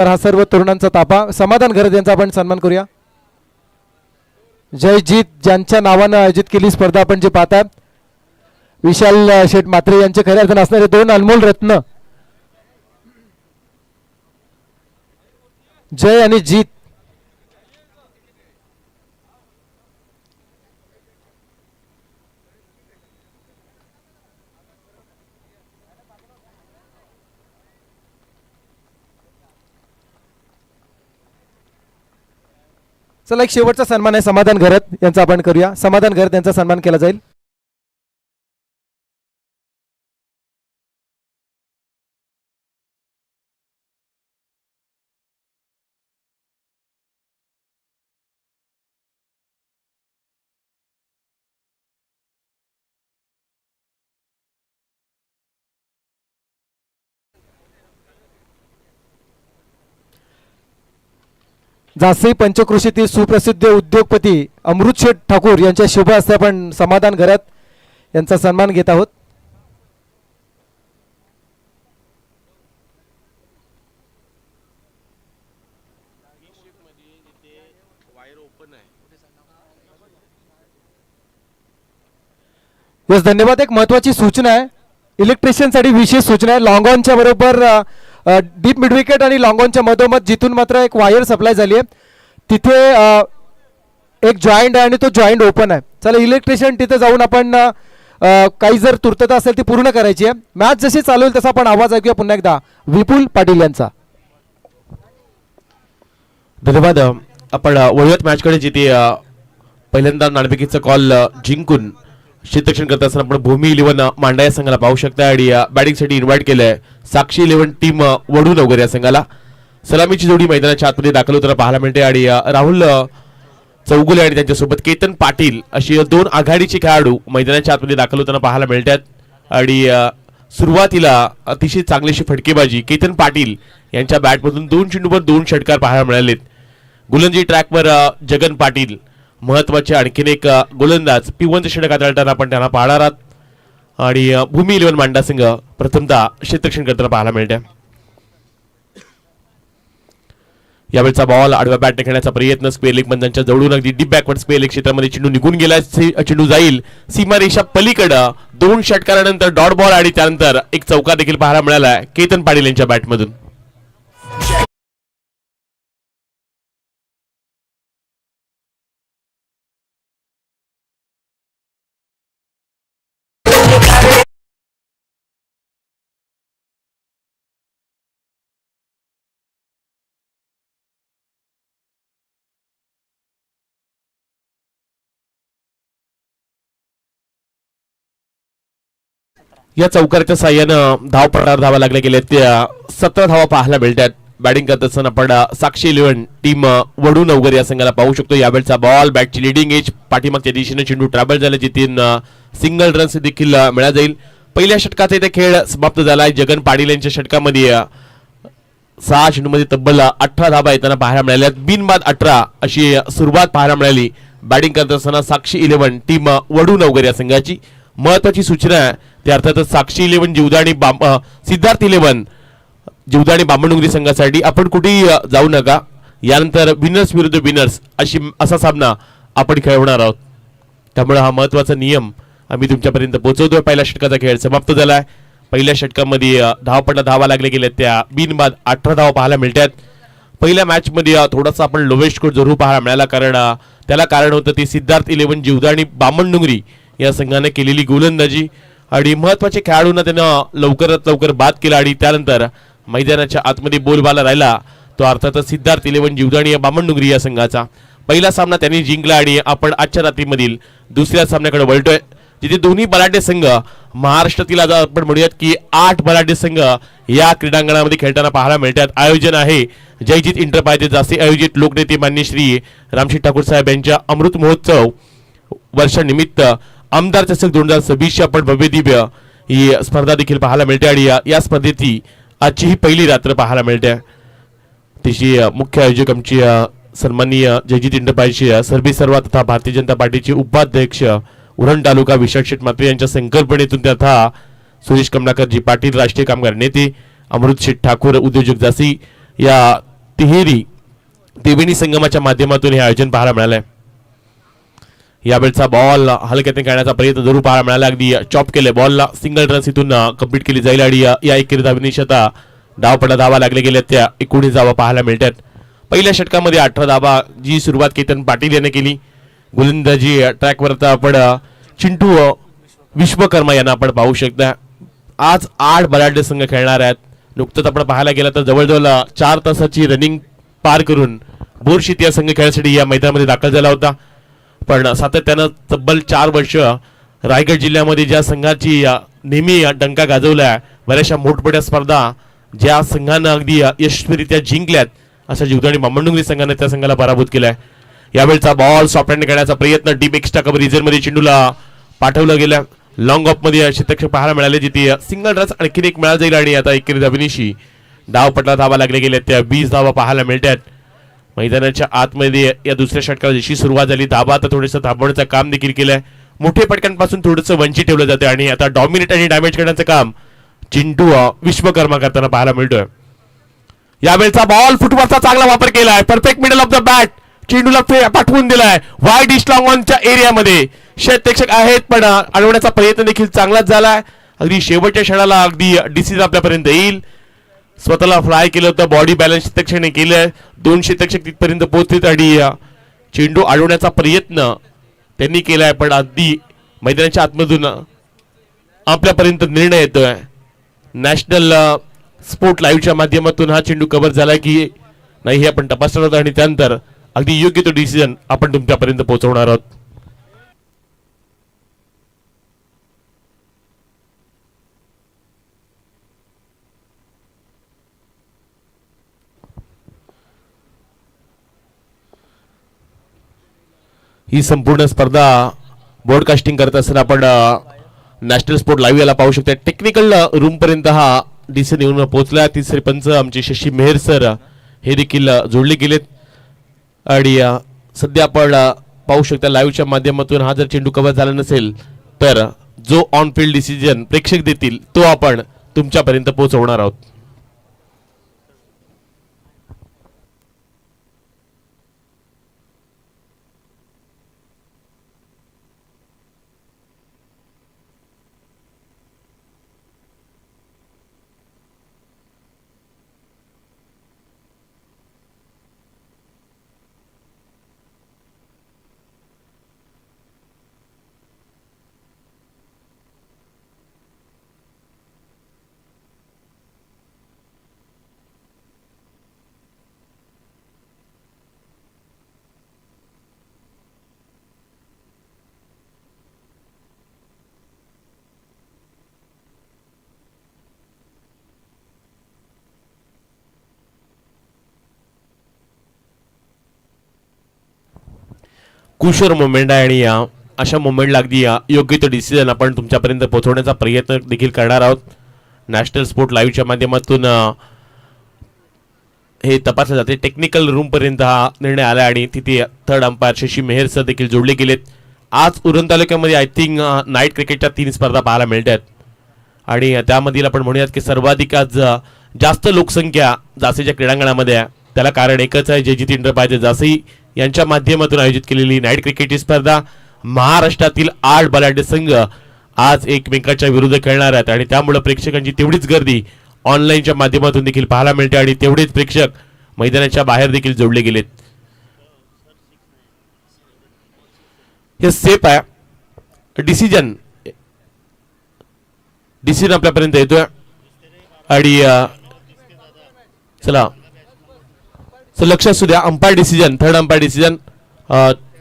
तर हा सर्व तरुणांचा ताफा समाधान घरत यांचा आपण सन्मान करूया. जयजीत ज्यांच्या नावानं आयोजित केली स्पर्धा आपण जे पाहता विशाल शेठ म्हात्रे यांचे खऱ्या अर्थाने असणारे दोन अनमोल रत्न जय आणि जीत. चला एक शेवटचा सन्मान आहे समाधान घरत यांचा आपण करूया. समाधान घरत यांचा सन्मान केला जाईल. झांसी पंचकृषीतील सुप्रसिद्ध उद्योगपती अमृत शेठ ठाकूर यांच्या शुभ हस्ते आपण समाधान घरात यांचा सन्मान घेत आहोत. यस धन्यवाद. एक महत्वाची सूचना आहे इलेक्ट्रिशियन साठी विशेष सूचना आहे. लॉंग ऑनच्या बरोबर डीप मिड विकेट आणि लॉंग ऑनच्या मधोमध जिथून मात्र एक वायर सप्लाय झाली आहे तिथे एक जॉईंट आहे आणि तो जॉईंट ओपन आहे. चला इलेक्ट्रिशियन तिथे जाऊन आपण काही जर तुर्तता असेल ती पूर्ण करायची आहे. मॅच जशी चालू होईल तसा आपण आवाज ऐकूया पुन्हा एकदा विपुल पाटील यांचा. धन्यवाद. आपण वळूयात मॅचकडे जिथे पहिल्यांदा नाणेफेकीचा कॉल जिंकून क्षेत्ररक्षण करत असताना आपण भूमी 11 मांडा या संघाला पाहू शकता आणि बॅटिंगसाठी इन्व्हाइट केलंय साक्षी 11 टीम वडूनगर या संघाला. सलामीची जोडी मैदानाच्या आतमध्ये दाखल होताना पाहायला मिळते आणि राहुल चौगुले आणि त्यांच्यासोबत केतन पाटील अशी दोन आघाडीचे खेळाडू मैदानाच्या आतमध्ये दाखल होताना पाहायला मिळतात. आणि सुरुवातीला अतिशय चांगलीशी फटकेबाजी केतन पाटील यांच्या बॅटमधून 2 चेंडूवर 2 षटकार पाहायला मिळालेत. गोलंदाजी ट्रॅकवर जगन पाटील महत्वाचे आणखीन एक गोलंदाज पिवंत षटक हाताळताना आपण त्यांना पाहणार आहात. आणि भूमी 11 मांडा संघ प्रथमतः क्षेत्ररक्षण करताना पाहायला मिळते. यावेळचा बॉल आडव्या बॅटने खेळण्याचा प्रयत्न स्क्वेअर लेग बंधांच्या जवळून अगदी डीप बॅकवर्ड स्क्वेअर लेग क्षेत्रामध्ये चेंडू निघून गेला. चेंडू जाईल सीमारेषा पलीकडं 2 षटकारानंतर डॉट बॉल आणि त्यानंतर एक चौकार देखील पाहायला मिळाला केतन पाटील यांच्या बॅटमधून. या चौकाराच्या साह्यानं धावपटावर धावा लागल्या गेल्या त्या 17 धावा पाहायला मिळतात. बॅटिंग करत असताना आपण साक्षी 11 टीम वडूनगर या संघाला पाहू शकतो. यावेळचा बॉल बॅटची लिडिंग एज पाठीमागच्या दिशेने चेंडू ट्रॅव्हल झाला जिथून सिंगल रन्स देखील मिळा जाईल. पहिल्या षटकाचा इथे खेळ समाप्त झालाय. जगन पाटील यांच्या षटकामध्ये 6 चेंडूमध्ये तब्बल 18 धावा येताना पाहायला मिळाल्या. बिनबाद 18 अशी सुरुवात पाहायला मिळाली. बॅटिंग करत असताना साक्षी 11 टीम वडूनगर या संघाची. महत्वाची सूचना आहे ते अर्थातच साक्षी 11 जिवदाणी सिद्धार्थ 11 जिवदाणी बामणडोंगरी संघासाठी आपण कुठेही जाऊ नका. यानंतर विनर्स विरुद्ध विनर्स असा सामना आपण खेळवणार आहोत. त्यामुळे हा महत्वाचा नियम आम्ही तुमच्यापर्यंत पोहोचवतोय. पहिल्या षटकाचा खेळ समाप्त झालाय. पहिल्या षटकामध्ये धावा लागल्या गेल्या त्या बिनबाद 18 धावा पाहायला मिळतात. पहिल्या मॅच मध्ये थोडासा आपण लोवेस्ट स्कोर जरूर पाहायला मिळाला कारण त्याला कारण होतं ते सिद्धार्थ 11 जिवदाणी बामणडोंगरी या संघाने केलेली गोलंदाजी आणि महत्वाच्या खेळाडूंना त्यानं लवकरात लवकर बाद केला आणि त्यानंतर मैदानाच्या आतमध्ये बोलबाला राहिला तो अर्थातच सिद्धार्थ 11 जिवदाणी बामणडोंगरी या संघाचा. पहिला सामना त्यांनी जिंकला आणि आपण आजच्या रात्रीमधील दुसऱ्या सामन्याकडे वळतोय जिथे दोन्ही बलाढ्य संघ महाराष्ट्रातील आज आपण म्हणूयात की 8 बलाढ्य संघ या क्रीडांगणामध्ये खेळताना पाहायला मिळतात. आयोजन आहे जयजीत इंटरप्राइजेस जास्ती आयोजित लोकनेते मान्य श्री रामशेठ ठाकूर साहेब यांच्या अमृत महोत्सव वर्षानिमित्त आमदार चषक 2026 आपण भव्य दिव्य ही स्पर्धा देखील पाहायला मिळते आणि या स्पर्धेची आजची ही पहिली रात्र पाहायला मिळते. तिची मुख्य आयोजक आमची सन्माननीय जयजीत इंटरप्राइजेसचे सर्वेसर्वा तथा भारतीय जनता पार्टीचे उपाध्यक्ष उरण तालुका विशाल शेठ म्हात्रे यांच्या संकल्पनेतून तथा सुरेश कमलाकरजी पाटील राष्ट्रीय कामगार नेते अमृत शेठ ठाकूर उद्योजक जासी या तिहेरी त्रिवेणी संगमाच्या माध्यमातून हे आयोजन पाहायला मिळालंय. यावेळचा बॉल हलक्याने खेळण्याचा प्रयत्न जरूर पाहायला मिळाला. अगदी चॉप केले बॉलला, सिंगल रन्स इथून कंप्लीट केली जाईल आणि या एकेरी धावेनिशी आता धावा लागले गेले त्या 19 धावा पाहायला मिळतात. पहिल्या षटकामध्ये 18 धावा जी सुरुवात केतन पाटील याने केली. गोलंदाजी ट्रॅकवर आता आपण चिंटू विश्वकर्मा यांना आपण पाहू शकता. आज 8 बलाढ्य संघ खेळणार आहेत. नुकतंच आपण पाहायला गेलं तर जवळजवळ 4 तासाची रनिंग पार करून बोरशीत या संघ खेळण्यासाठी या मैदानामध्ये दाखल झाला होता. पण सातत्यानं तब्बल 4 वर्ष रायगड जिल्ह्यामध्ये ज्या संघाची नेहमी डंका गाजवलाय, बऱ्याचशा मोठमोठ्या स्पर्धा ज्या संघानं अगदी यशस्वीरित्या जिंकल्यात, अशा जीवदानी मामंडुंगरी संघाने त्या संघाला पराभूत केलाय. यावेळचा बॉल सॉफ्ट हँड करण्याचा प्रयत्न, डीप एक्स्ट्रा कव्हर रिझनमध्ये चेंडूला पाठवलं गेलं. लॉंग ऑफ मध्ये क्षेत्ररक्षक पाहायला मिळाले, जिथे सिंगल रन्स आणखीन एक मिळाला जाईल आणि आता एकेरी धावेनिशी डावपटला धावा लागले गेले त्या 20 धावा पाहायला मिळतात. मैदानाच्या आतमध्ये या दुसऱ्या षटकाला जशी सुरुवात झाली, धाबा आता थोडंसं थांबवण्याचं काम देखील केलंय. मोठे पटकांपासून थोडंसं वंचित ठेवलं जाते आणि आता डॉमिनेट आणि डॅमेज करण्याचं काम चिंटू विश्वकर्मा करताना पाहायला मिळतोय. यावेळचा बॉल फुटबॉलचा चांगला वापर केलाय. Perfect middle of the bat, चेंडूला पाठवून दिलाय वाईड डिश लॉंग ऑनच्या एरियामध्ये. क्षेत्ररक्षक आहेत पण अडवण्याचा प्रयत्न देखील चांगलाच झालाय. अगदी शेवटच्या क्षणाला अगदी डिसिजन आपल्यापर्यंत येईल. स्वतःला फ्लाय केलं होतं, बॉडी बॅलन्स क्षेत्ररक्षकाने केलंय. 2 क्षेत्ररक्षक तिथपर्यंत पोहोचलेत आणि चेंडू अडवण्याचा प्रयत्न त्यांनी केलाय, पण अगदी मैदानाच्या आतमधून आपल्यापर्यंत निर्णय येतोय. नॅशनल स्पोर्ट लाईव्हच्या माध्यमातून हा चेंडू कव्हर झाला की नाही हे आपण तपासणार आहोत आणि त्यानंतर अगदी योग्य तो डिसिजन आपण तुमच्यापर्यंत पोहोचवणार आहोत. ही संपूर्ण स्पर्धा ब्रॉडकास्टिंग करत असताना आपण नॅशनल स्पोर्ट लाईव्ह याला पाहू शकता. टेक्निकल रूम पर्यंत हा डिसिजन येऊन पोहोचला. तिसरे पंच आमचे शशी मेहर सर हे देखील जोडले गेलेत आणि सध्या आपण पाहू शकता लाईव्हच्या माध्यमातून हा जर चेंडू कव्हर झाला नसेल तर जो ऑन फील्ड डिसिजन प्रेक्षक देतील तो आपण तुमच्यापर्यंत पोहोचवणार आहोत. कुशोर मुवमेंट आहे आणि अशा मुवमेंटला अगदी योग्य तो डिसिजन आपण तुमच्यापर्यंत पोहोचवण्याचा प्रयत्न देखील करणार आहोत. नॅशनल स्पोर्ट लाईव्हच्या माध्यमातून हे तपासले जाते. टेक्निकल रूम पर्यंत हा निर्णय आला आणि तिथे third umpire Shashi Mehar sir देखील जोडले गेलेत. आज उरण तालुक्यामध्ये आय थिंक नाईट क्रिकेटच्या 3 स्पर्धा पाहायला मिळतात आणि त्यामधील आपण म्हणूयात की सर्वाधिक आज जास्त लोकसंख्या जासेच्या क्रीडांगणामध्ये आहे. त्याला कारण एकच आहे, जयजित इंद्रपाल जासी यांच्या माध्यमातून आयोजित केलेली नाईट क्रिकेटची स्पर्धा. महाराष्ट्रातील 8 बलाढ्य संघ आज एकमेकांच्या विरुद्ध खेळणार आहेत आणि त्यामुळे प्रेक्षकांची तेवढीच गर्दी ऑनलाईनच्या माध्यमातून देखील पाहायला मिळते आणि तेवढेच प्रेक्षक मैदानाच्या बाहेर देखील जोडले गेलेत. हे सेफ आहे. डिसिजन आपल्यापर्यंत येतोय आणि चला लक्ष असू द्या. Umpire decision, third umpire decision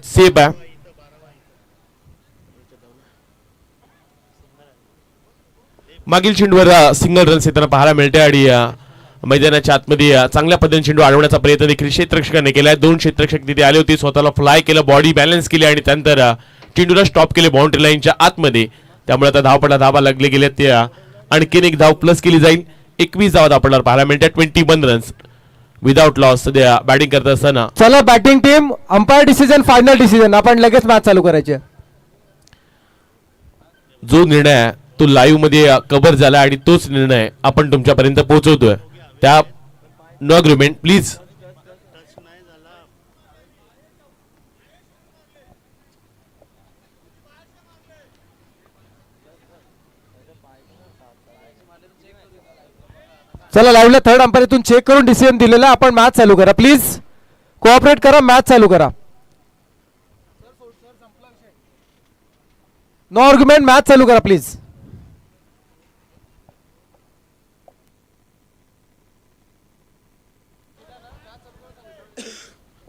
safe आहे. मागील चेंडूवर सिंगल रन्स येताना पाहायला मिळते आणि मैदानाच्या आतमध्ये चांगल्या पद्धतीने चेंडू अडवण्याचा प्रयत्न देखील क्षेत्ररक्षकाने केलाय. 2 क्षेत्ररक्षक तिथे आले होते, स्वतःला फ्लाय केलं, बॉडी बॅलन्स केली आणि त्यानंतर चेंडूला स्टॉप केले बाउंड्री लाईनच्या आतमध्ये. त्यामुळे आता धावा लागले गेले. ते आणखीन एक धाव प्लस केली जाईल. 21 धावा आपल्याला पाहायला मिळतात. 21 रन्स विदाउट लॉस सध्या बॅटिंग करत असताना. चला batting team, umpire decision, final decision, आपण लगेच मॅच चालू करायची. जो निर्णय आहे तो लाईव्ह मध्ये कव्हर झाला आणि तोच निर्णय आपण तुमच्यापर्यंत पोहोचवतोय. त्या नो अग्रीमेंट प्लीज चला लाईव्हला थर्ड अंपायरतून चेक करून डिसिजन दिलेला आहे. आपण मॅच चालू करा प्लीज, कोऑपरेट करा, मॅच चालू करा. नो आर्ग्युमेंट, मॅच चालू करा प्लीज.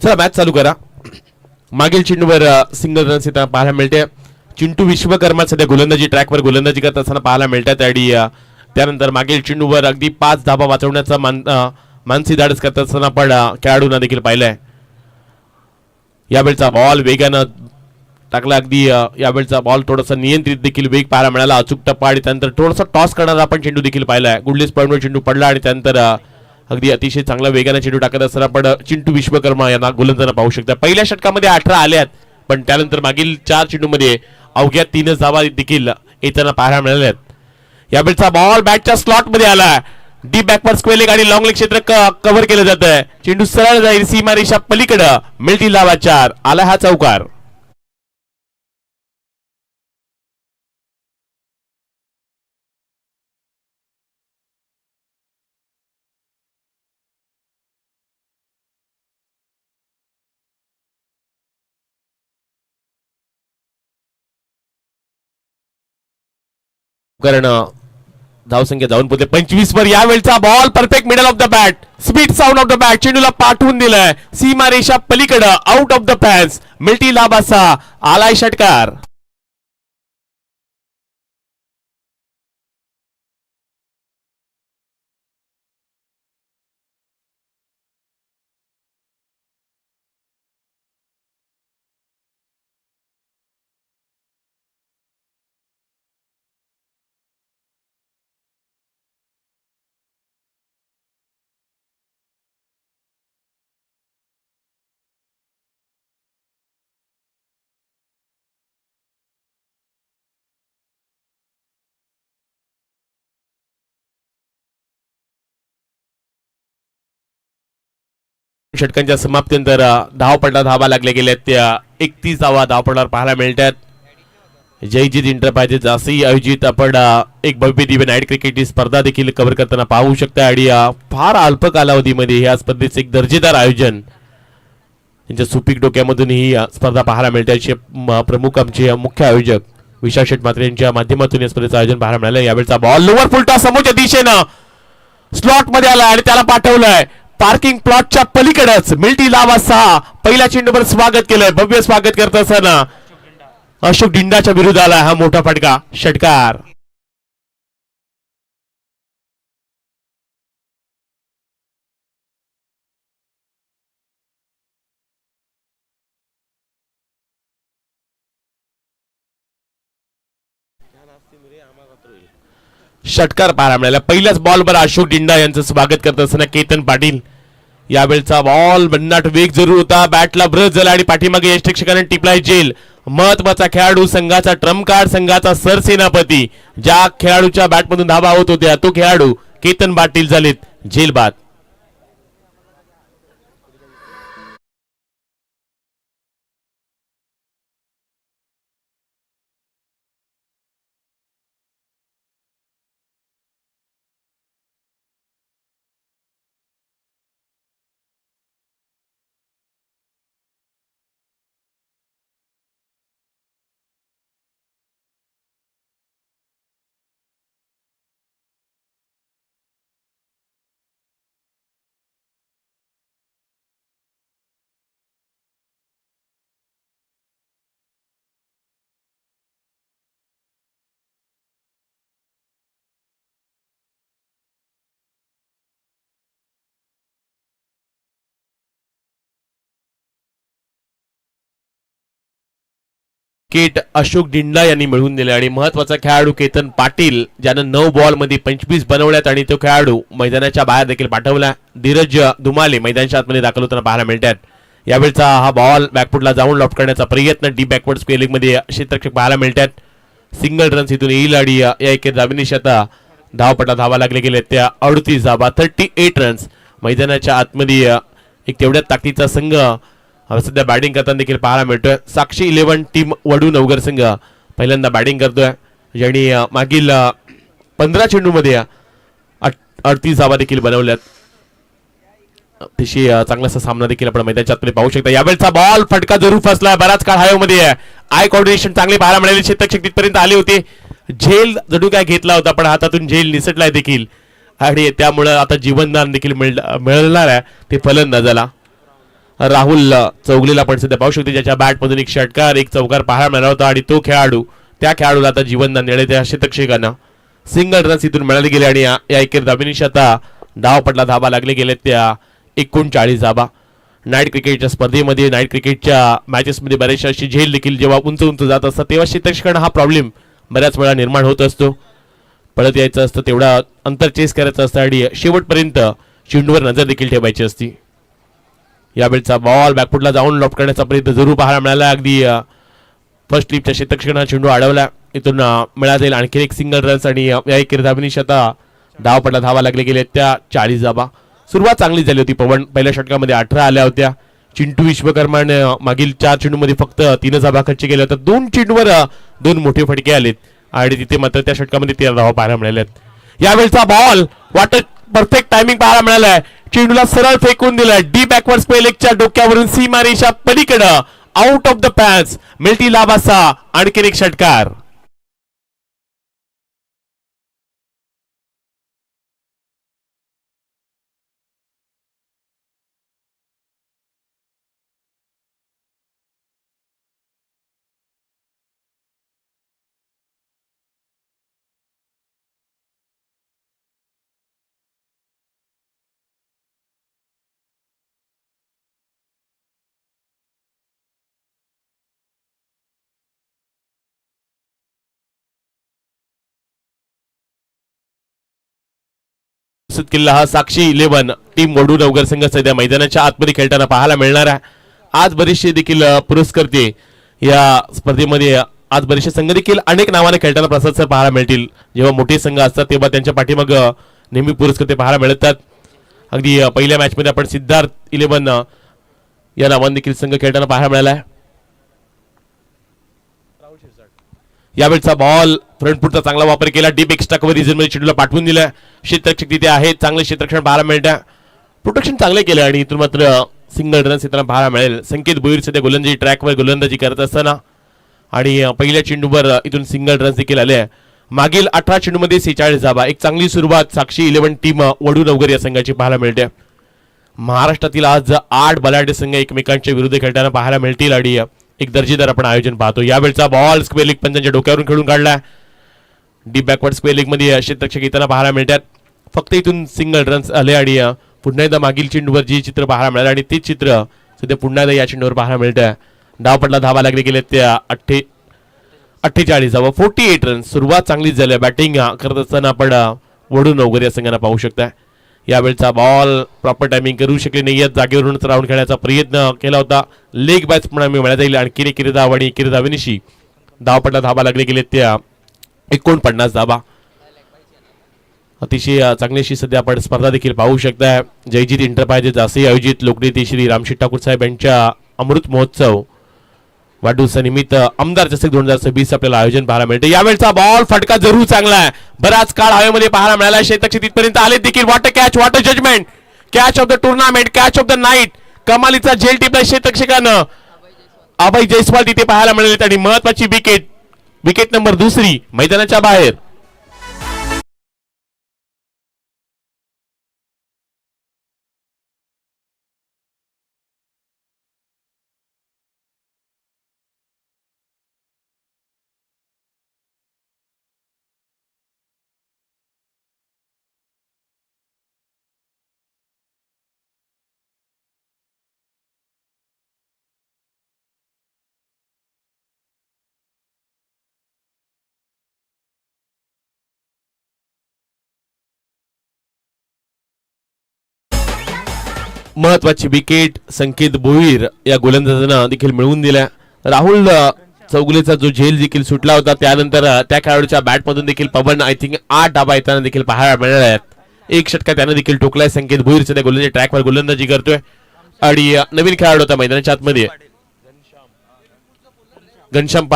चला मॅच चालू करा. मागील चेंडूवर सिंगल रन्स येताना पाहायला मिळते. चिंटू विश्वकर्मा सध्या गोलंदाजी ट्रॅकवर गोलंदाजी करत असताना पाहायला मिळतात आणि त्यानंतर मागील चेंडूवर अगदी 5 धाबा वाचवण्याचा मानसी धाडस करत असताना आपण खेळाडूंना देखील पाहिलंय. यावेळचा बॉल वेगानं टाकला, अगदी यावेळचा बॉल थोडासा नियंत्रित देखील वेग पाहायला मिळाला, अचूक टप्पा आणि त्यानंतर थोडासा टॉस करणारा आपण चेंडू देखील पाहिलाय. गुडलेस पॉईंटवर चेंडू पडला आणि त्यानंतर अगदी अतिशय चांगला वेगाने चेंडू टाकत असताना आपण चिंटू विश्वकर्मा यांना गोलंदाज पाहू शकता. पहिल्या षटकामध्ये 18 आल्यात, पण त्यानंतर मागील 4 चेंडूमध्ये अवघ्या 3 धावा देखील येताना पाहायला मिळाल्यात. यावेळचा बॉल बॅटच्या स्लॉट मध्ये आला, डीप बॅकवर्ड स्क्वेअर लेग आणि लॉंग लेग क्षेत्र कव्हर केलं जातं. चेंडू सरळ जाईल सीमा रेषा पलीकडे, मिळतील धावा 4. आला हा चौकार. कारण धावसंख्या जाऊन पोहोचले 25 वर. यावेळचा ball perfect middle of the bat, speed sound of the bat, चेंडूला पाठवून दिलाय सीमा रेषा पलीकडे, आउट ऑफ द फॅन्स, मिळती लाभ असा. आलाय षटकार. षटकांच्या समाप्तीनंतर धावपट्टा धावा लागल्या गेल्या त्या 31 धावा धावपट्टावर पाहायला मिळतात. जयजीत इंटरप्राइजेस असेही आयोजित आपण एक भव्य दिव्य नाईट क्रिकेट ही स्पर्धा देखील कव्हर करताना पाहू शकता आणि फार अल्प कालावधीमध्ये या स्पर्धेचे एक दर्जेदार आयोजन त्यांच्या सुपीक डोक्यामधून ही स्पर्धा पाहायला मिळते. असे प्रमुख आमचे मुख्य आयोजक विशाल शेठ म्हात्रे यांच्या माध्यमातून या स्पर्धेचं आयोजन पाहायला मिळालं. यावेळचा बॉल लोअर फुलटा समोरच्या दिशेनं स्लॉट मध्ये आला आणि त्याला पाठवलंय पार्किंग प्लॉटच्या पलीकडेच, मिल्टी लावा 6. पहिल्या चेंडूवर स्वागत केलंय, भव्य स्वागत करत असताना अशोक डिंडाच्या विरोधाला हा मोठा फटका, षटकार. षटकार पाहायला मिळाला. पहिल्याच बॉलवर अशोक डिंडा यांचं स्वागत करत असताना केतन पाटील. यावेळचा बॉल भन्नाट वेग जरूर होता, बॅटला ब्रश झाला आणि पाठीमागे यष्टिक्षकाने टिपलाय जेल. महत्वाचा खेळाडू, संघाचा ट्रम्प कार्ड, संघाचा सरसेनापती, ज्या खेळाडूच्या बॅटमधून धावा होत होत्या तो खेळाडू केतन पाटील झालेत जेल बाद. विकेट अशोक डिंडा यांनी मिळवून दिले आणि महत्वाचा खेळाडू केतन पाटील ज्यानं 9 बॉल मध्ये 25 बनवल्यात आणि तो खेळाडू मैदानाच्या बाहेर देखील पाठवला. धीरज धुमाले मैदानाच्या आतमध्ये दाखल होताना पाहायला मिळतात. यावेळचा हा बॉल बॅकफुटला जाऊन लॉफ्ट करण्याचा प्रयत्न, डीप बॅकवर्ड स्क्वेअर लेग मध्ये क्षेत्ररक्षक पाहायला मिळतात. सिंगल रन्स इथून येईल आणि या एके धावेनिशी आता धावपट्टा धावा लागले गेले त्या 38 धावा, 38 रन्स. मैदानाच्या आतमध्ये एक तेवढ्या ताकदीचा संघ सध्या बॅटिंग करताना देखील पाहायला मिळतोय. साक्षी 11 टीम वडू नवगर संघ पहिल्यांदा बॅटिंग करतोय, ज्यांनी मागील 15 चेंडूमध्ये 38 धावा देखील बनवल्यात. अतिशय चांगलासा सामना देखील आपण मैदानाच्या आतमध्ये पाहू शकता. यावेळेचा बॉल फटका जरूर फसला. बराच काळ हायमध्ये आय कोऑर्डिनेशन चांगले पाहायला मिळाले. क्षेत्ररक्षक तिथपर्यंत आले होते. झेल जणू काय घेतला होता पण हातातून झेल निसटलाय देखील आणि त्यामुळे आता जीवनदान देखील मिळणार आहे ते फलंदाजाला. राहुल चौगलेला पण सध्या पाहू शकते ज्याच्या बॅट मधून एक षटकार एक चौकार पाहायला मिळाला होता आणि तो खेळाडू त्या खेळाडूला आता जीवनदान देण्यात त्या क्षेत्ररक्षकांना सिंगल रन्स इथून मिळाले गेले आणि या एकेर धावेनिशी आता डाव पडला. धाबा लागले गेले त्या 39 धाबा. नाईट क्रिकेटच्या स्पर्धेमध्ये नाईट क्रिकेटच्या मॅचेसमध्ये बऱ्याचशा अशी झेल देखील जेव्हा उंच उंच जात असतात तेव्हा क्षेत्ररक्षकांना हा प्रॉब्लेम बऱ्याच वेळा निर्माण होत असतो. पळत यायचं असतं तेवढा अंतर चेस करायचं असतं आणि शेवटपर्यंत चेंडूवर नजर देखील ठेवायची असती. यावेळचा बॉल बॅकफुटला जाऊन लॉफ्ट करण्याचा प्रयत्न जरूर पाहायला मिळाला. अगदी फर्स्ट स्लिपच्या क्षेत्ररक्षकांना चेंडू अडवला. इथून मिळाला जाईल आणखी एक सिंगल रन्स आणि या एकेर धावेनिशी आता डाव पडला. धावा लागले गेले त्या 40 धावा. सुरुवात चांगली झाली होती. पवन पहिल्या षटकामध्ये 18 आल्या होत्या. चिंटू विश्वकर्माने मागील 4 चेंडूमध्ये फक्त 3 धावा खर्च केल्या होत्या. 2 चेंडूवर 2 मोठे फटके आलेत आणि तिथे मात्र त्या षटकामध्ये 13 धावा पाहायला मिळाल्यात. यावेळचा बॉल वाटत परफेक्ट टायमिंग पाहायला मिळालाय. चेंडूला सरळ फेकून दिलाय. डी बॅकवर्ड स्पेलेकच्या डोक्यावरून सीमारेषा पलीकडं आउट ऑफ द पॅच. मिल्टी लाभासा आणखीन एक षटकार. किल्ला हा साक्षी 11 टीम वडू नवगर संघ सध्या मैदानाच्या आतमध्ये खेळताना पाहायला मिळणार आहे. आज बरेचसे देखील पुरस्कर्ते या स्पर्धेमध्ये आज बरेचसे संघ देखील अनेक नावाने खेळताना प्रसाद पाहायला मिळतील. जेव्हा मोठे संघ असतात तेव्हा त्यांच्या पाठीमाग नेहमी पुरस्कर्ते पाहायला मिळतात. अगदी पहिल्या मॅच मध्ये आपण सिद्धार्थ 11 या नावाने देखील संघ खेळताना पाहायला मिळाला आहे. यावेळचा बॉल फ्रंट फुटचा चांगला वापर केला. डीप एक्स्ट्रा कव्हर रिजन मध्ये चेंडूला पाठवून दिलं. क्षेत्ररक्षक तिथे आहेत. चांगले क्षेत्ररक्षण पाहायला मिळतं. प्रोटेक्शन चांगले केलं आणि इथून मात्र सिंगल रन्स इथं पाहायला मिळेल. संकेत भोईर सध्या गोलंदाजी ट्रॅकवर गोलंदाजी करत असताना आणि पहिल्या चेंडूवर इथून सिंगल रन्स देखील आले. मागील 18 चेंडूमध्ये 46 धावा. एक चांगली सुरुवात साक्षी 11 टीम वडू नवगर या संघाची पाहायला मिळते. महाराष्ट्रातील आज 8 बलाढ्य संघ एकमेकांच्या विरुद्ध खेळताना पाहायला मिळतील आणि एक दर्जेदार आपण आयोजन पाहतो. यावेळचा बॉल स्क्वेअर लेग पंचांच्या डोक्यावरून खेळून काढला. डीप बॅकवर्ड स्क्वेअर लेग मध्ये क्षेत्ररक्षक येताना पाहायला मिळतात. फक्त इथून सिंगल रन्स आले आणि पुन्हा एकदा मागील चेंडूवर जे चित्र पाहायला मिळालं आणि तेच चित्र सध्या पुन्हा एकदा या चेंडूवर पाहायला मिळतं. डाव पडला. धावा लागले गेले त्या 48 धावा. 48 रन्स. सुरुवात चांगलीच झाली. बॅटिंग करत असताना आपण वडू नवगर या संघांना पाहू शकता. यावेळचा बॉल प्रॉपर टायमिंग करू शकले नाही. जागेवरूनच राऊंड खेळण्याचा प्रयत्न केला होता. लेग बॅच पण आम्ही मिळत जाईल आणखी एक धाव आणि एकेरी धावेनिशी धाव पडला. धावा लागले गेले त्या 49 धावा. अतिशय चांगली अशी सध्या आपण स्पर्धा देखील पाहू शकता. जयजीत एंटरप्राइजेस असे आयोजित लोकनेते श्री रामशेठ ठाकूर साहेब यांच्या अमृत महोत्सव वाढदिवसानिमित्त आमदार चषक 2026 आपल्याला आयोजन पाहायला मिळते. यावेळचा बॉल फटका जरूर चांगला आहे. बराच काळ हवेमध्ये पाहायला मिळाला. क्षेत्ररक्षक तिथपर्यंत आले देखील. What a catch, what a judgement. Catch of the tournament, catch of the night. कमालीचा झेल टिपला क्षेत्ररक्षकानं. अभय जयस्वाल तिथे पाहायला मिळाले आणि महत्वाची विकेट, विकेट नंबर 2 मैदानाच्या बाहेर. महत्वाची विकेट संकेत भोईर या गोलंदाजांना देखील मिळवून दिल्या. राहुल चौगुलेचा जो झेल देखील सुटला होता त्यानंतर त्या खेळाडूच्या बॅट मधून देखील पवन आय थिंक 8 धावा येताना देखील पाहायला मिळाल्या आहेत. एक षटका त्याने देखील टोकलाय. संकेत भोईर सध्या गोलंदाजी ट्रॅकवर गोलंदाजी करतोय आणि नवीन खेळाडू होता मैदानाच्या आतमध्ये घनश्याम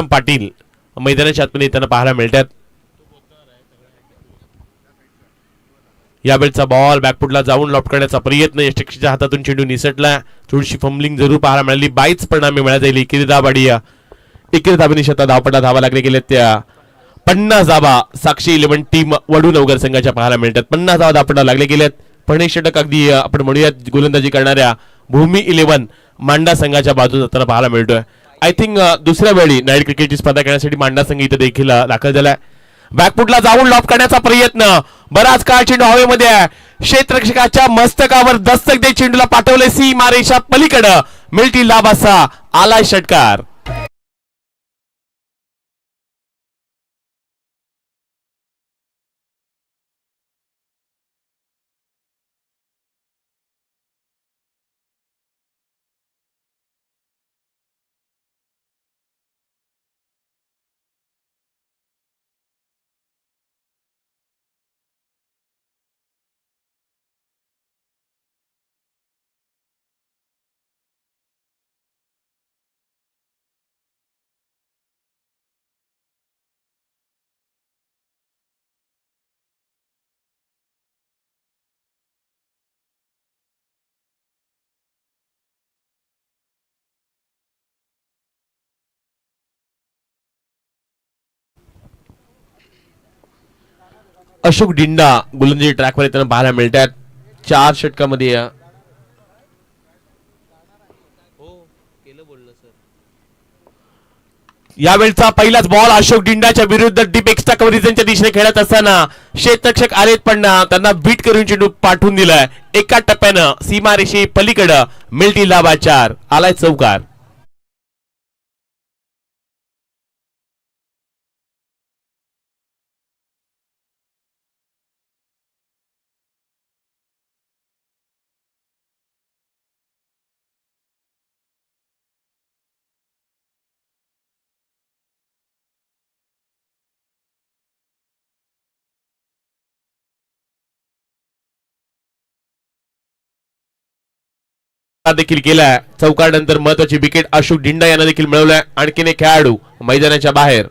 पाटील मैदानाच्या आतमध्ये येताना पाहायला मिळतात. यावेळचा बॉल बॅकफुटला जाऊन लॉफ्ट करण्याचा प्रयत्न यष्टीच्या हातातून चेंडू निसटला. थोडीशी फंबलिंग जरूर पाहायला मिळाली. बाईच परिणामी मिळाला जाईल. एकेरी धाबी शतक धावपटा धावा लागले गेले त्या 50 धावा साक्षी 11 टीम वडू नवगर संघाच्या पाहायला मिळतात. 50 धावा धावपटा लागले गेलेत. 50 षटक अगदी आपण म्हणूयात गोलंदाजी करणाऱ्या भूमी 11 मांडा संघाच्या बाजूने जाताना पाहायला मिळतोय. आय थिंक दुसऱ्या वेळी नाईट क्रिकेटची स्पर्धा करण्यासाठी मांडा संघ इथे देखील दाखल झालाय. बॅकफुटला जाऊन लॉफ्ट करण्याचा प्रयत्न. बराच काळ चेंडू हवेमध्ये आहे. क्षेत्ररक्षकाच्या मस्तकावर दस्तक दे चेंडूला पाठवले सीमारेषा पलीकडे. मिळती लाभासा आलाय षटकार. अशोक डिंडा गोलंदाजी ट्रॅकवर येताना पाहायला मिळतात. 4 षटकामध्ये यावेळचा पहिलाच बॉल अशोक डिंडाच्या विरुद्ध डीप एक्स्ट्रा कव्हरेजच्या दिशेने खेळत असताना क्षेत्ररक्षक आलेत पण त्यांना बीट करून चेंडू पाठवून दिलाय. एका टप्प्यानं सीमारेषे पलीकडे मिळती लाभा 4 आलाय चौकार. देखील केलाय. चौकार नंतर महत्वाची विकेट अशोक डिंडा यांना देखील मिळवलाय. आणखीन एक खेळाडू मैदानाच्या बाहेर.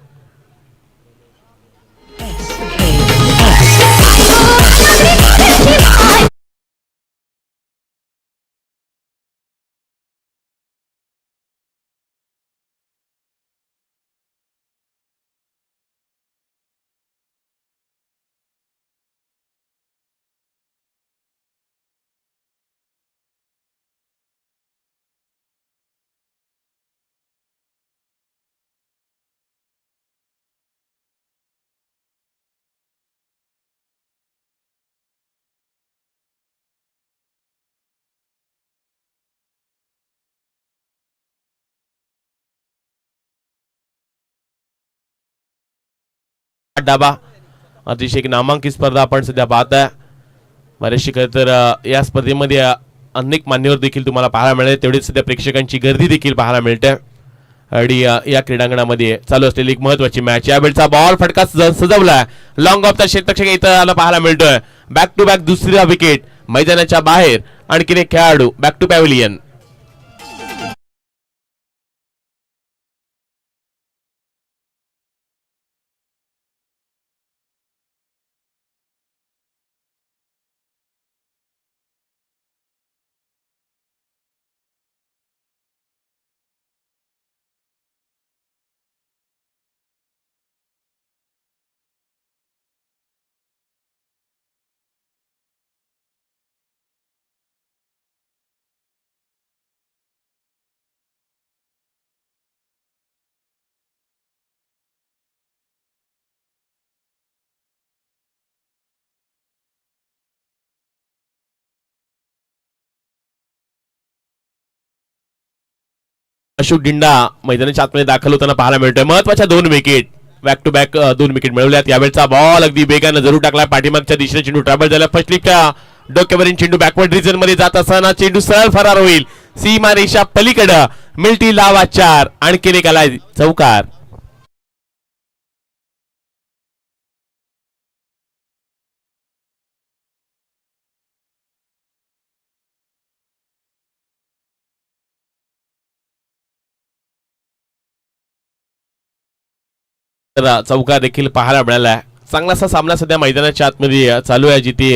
डाबा अतिशय एक नामांकित स्पर्धा आपण सध्या पाहताय. बरेचशी खरं तर या स्पर्धेमध्ये अनेक मान्यवर देखील तुम्हाला पाहायला मिळेल. तेवढीच सध्या प्रेक्षकांची गर्दी देखील पाहायला मिळते. आणि या क्रीडांगणामध्ये चालू असलेली एक महत्वाची मॅच. यावेळचा बॉल फटका सजवलाय. लॉंग ऑफचा क्षेत्ररक्षक इथं आला पाहायला मिळतोय. बॅक टू बॅक दुसरा विकेट मैदानाच्या बाहेर. आणखीन एक खेळाडू back to pavilion. Ashok Dinda मैदानाच्या आतमध्ये दाखल होताना पाहायला मिळतोय. महत्वाच्या 2 wicket back to back 2 wicket मिळवल्यात. यावेळचा बॉल अगदी वेगानं जरूर टाकला. पाठीमागच्या दिशेने चेंडू ट्रॅव्हल झाला. फर्स्ट लिफ्टच्या डोक्यावरील चेंडू बॅकवर्ड रिजन मध्ये जात असताना चेंडू सरळ फरार होईल. सीमारेषा पलीकडे मिळती लावा 4. आणखीन एक आलाय चौकार. चौका देखील पाहायला मिळाला. चांगलासा सामना सध्या मैदानाच्या आतमध्ये चालू आहे जिथे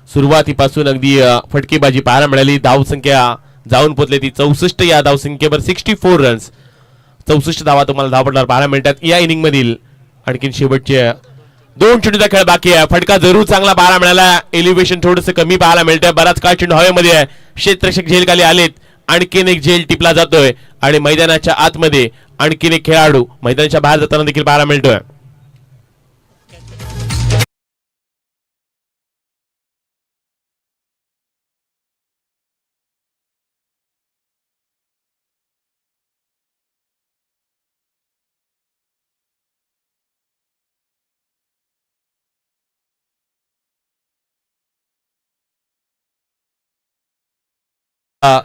सुरुवातीपासून अगदी फटकेबाजी पाहायला मिळाली. धावसंख्या जाऊन पोहोचली ती 64. या धावसंख्येवर 64 रन्स, 64 धावा तुम्हाला धावपटणार पाहायला मिळतात या इनिंग मधील. आणखीन शेवटचे 2 चेंडूचा खेळ बाकी आहे. फटका जरूर चांगला पाहायला मिळाला. एलिव्हेशन थोडंसं कमी पाहायला मिळतंय. बराच काळ चेंडू हवेमध्ये आहे. क्षेत्ररक्षक झेल खाली आलेत. आणखीन एक झेल टिपला जातोय आणि मैदानाच्या आतमध्ये आणखीन एक खेळाडू मैदानाच्या बाहेर जाताना देखील पाहायला मिळतोय.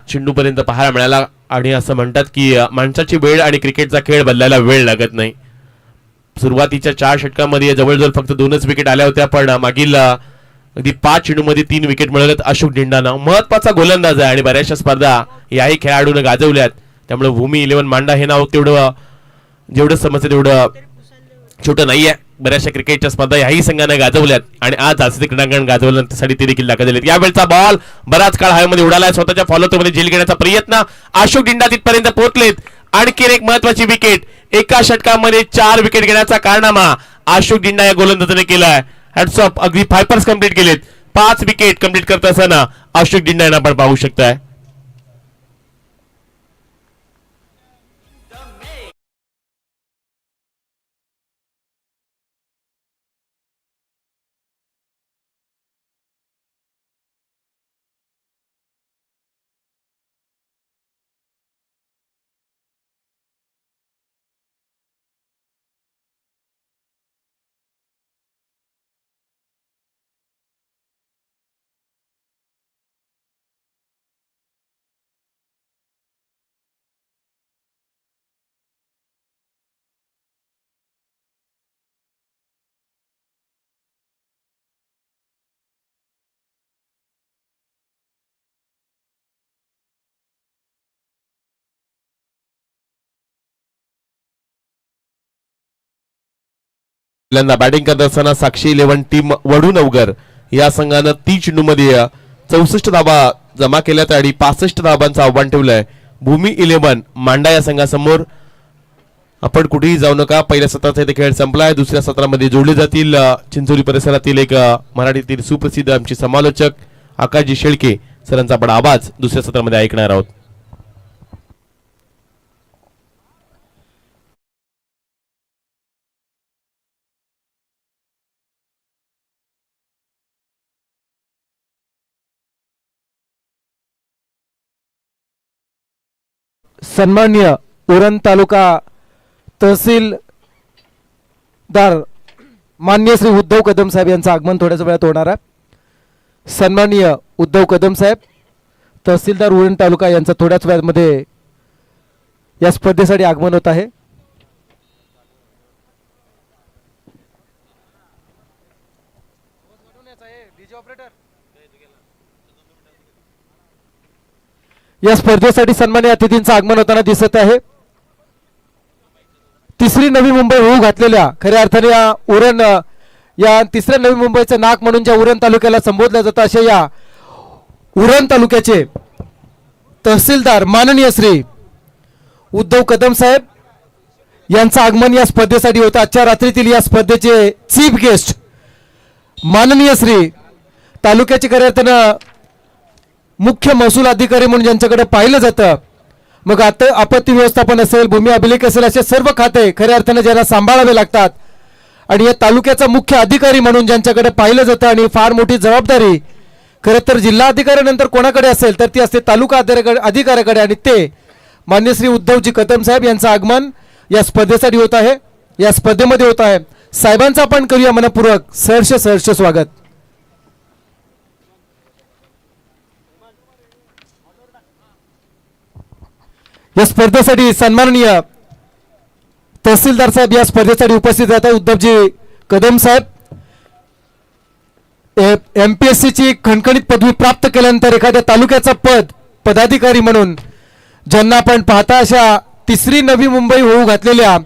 चेंडू पर्यंत पाहायला मिळाला आणि असं म्हणतात की माणसाची वेळ आणि क्रिकेटचा खेळ बदलायला वेळ लागत नाही. सुरुवातीच्या 4 षटकांमध्ये जवळजवळ फक्त 2च विकेट आल्या होत्या, पण मागील अगदी 5 चेंडूमध्ये 3 विकेट मिळवल्यात अशोक डिंडानं. महत्वाचा गोलंदाज आहे आणि बऱ्याचशा स्पर्धा याही खेळाडूने गाजवल्यात. त्यामुळे भूमी 11 मांडा हे नाव तेवढं जेवढं समजतं तेवढं छोटं नाहीये. बऱ्याचशा क्रिकेटच्या स्पर्धा याही संघाने गाजवल्यात आणि आज आसिफ क्रीडांगण गाजवलं त्यासाठी ते देखील दाखल झालेत. यावेळचा बॉल बराच काळ हवेमध्ये उडाला. स्वतःच्या फॉलोमध्ये झेल घेण्याचा प्रयत्न. अशोक डिंडा तिथपर्यंत पोहोचलेत. आणखी एक महत्वाची विकेट. एका षटकामध्ये 4 विकेट घेण्याचा कारनामा अशोक डिंडा या गोलंदाजाने केलाय. Hats off. अगदी 5 कंप्लीट केलेत. 5 विकेट कंप्लीट करत असताना अशोक डिंडा यांना आपण पाहू शकताय. पहिल्यांदा बॅटिंग करत असताना साक्षी 11 टीम वडू नवगर या संघानं 30 चेंडूमध्ये 64 धावा जमा केल्यात आणि 65 धावांचं आव्हान ठेवलंय भूमी 11 मांडा या संघासमोर. आपण कुठेही जाऊ नका. पहिल्या सत्राचा इथे खेळ संपलाय. दुसऱ्या सत्रामध्ये जोडले जातील चिंचोली परिसरातील एक मराठीतील सुप्रसिद्ध आमचे समालोचक आकाशजी शेळके सरांचा आपण आवाज दुसऱ्या सत्रामध्ये ऐकणार आहोत. सन्माननीय उरण तालुका तहसीलदार माननीय श्री उद्धव कदम साहेब यांचं आगमन थोड्याच वेळात होणार आहे. सन्माननीय उद्धव कदम साहेब तहसीलदार उरण तालुका यांचं थोड्याच वेळामध्ये या स्पर्धेसाठी आगमन होत आहे. या स्पर्धेसाठी सन्माननीय अतिथींचं आगमन होताना दिसत आहे. तिसरी नवी मुंबई होऊ घातलेल्या खऱ्या अर्थाने या उरण या तिसऱ्या नवी मुंबईचं नाक म्हणून ज्या उरण तालुक्याला संबोधलं जातं अशा या उरण तालुक्याचे तहसीलदार माननीय श्री उद्धव कदम साहेब यांचं आगमन या स्पर्धेसाठी होतं. आजच्या रात्रीतील या स्पर्धेचे चीफ गेस्ट माननीय श्री तालुक्याचे खऱ्या अर्थानं मुख्य महसूल अधिकारी म्हणून ज्यांच्याकडे पाहिलं जातं, मग आता आपत्ती व्यवस्थापन असेल, भूमी अभिलेख असेल, असे सर्व खाते खऱ्या अर्थाने ज्यांना सांभाळावे लागतात आणि या तालुक्याचा मुख्य अधिकारी म्हणून ज्यांच्याकडे पाहिलं जातं आणि फार मोठी जबाबदारी खरं तर जिल्हा अधिकाऱ्यानंतर कोणाकडे असेल तर ती असते तालुका अधिकाऱ्याकडे आणि ते मान्य श्री उद्धवजी कदम साहेब यांचं आगमन या स्पर्धेसाठी होत आहे, या स्पर्धेमध्ये होत आहे. साहेबांचं आपण करूया मनपूर्वक सहर्ष स्वागत. या स्पर्धेसाठी सन्माननीय तहसीलदार साहेब या स्पर्धेसाठी उपस्थित राहतात. उद्धवजी कदम साहेब MPSC ची खणखणीत पदवी प्राप्त केल्यानंतर एखाद्या तालुक्याचा पदाधिकारी म्हणून ज्यांना आपण पाहता अशा तिसरी नवी मुंबई होऊ घातलेल्या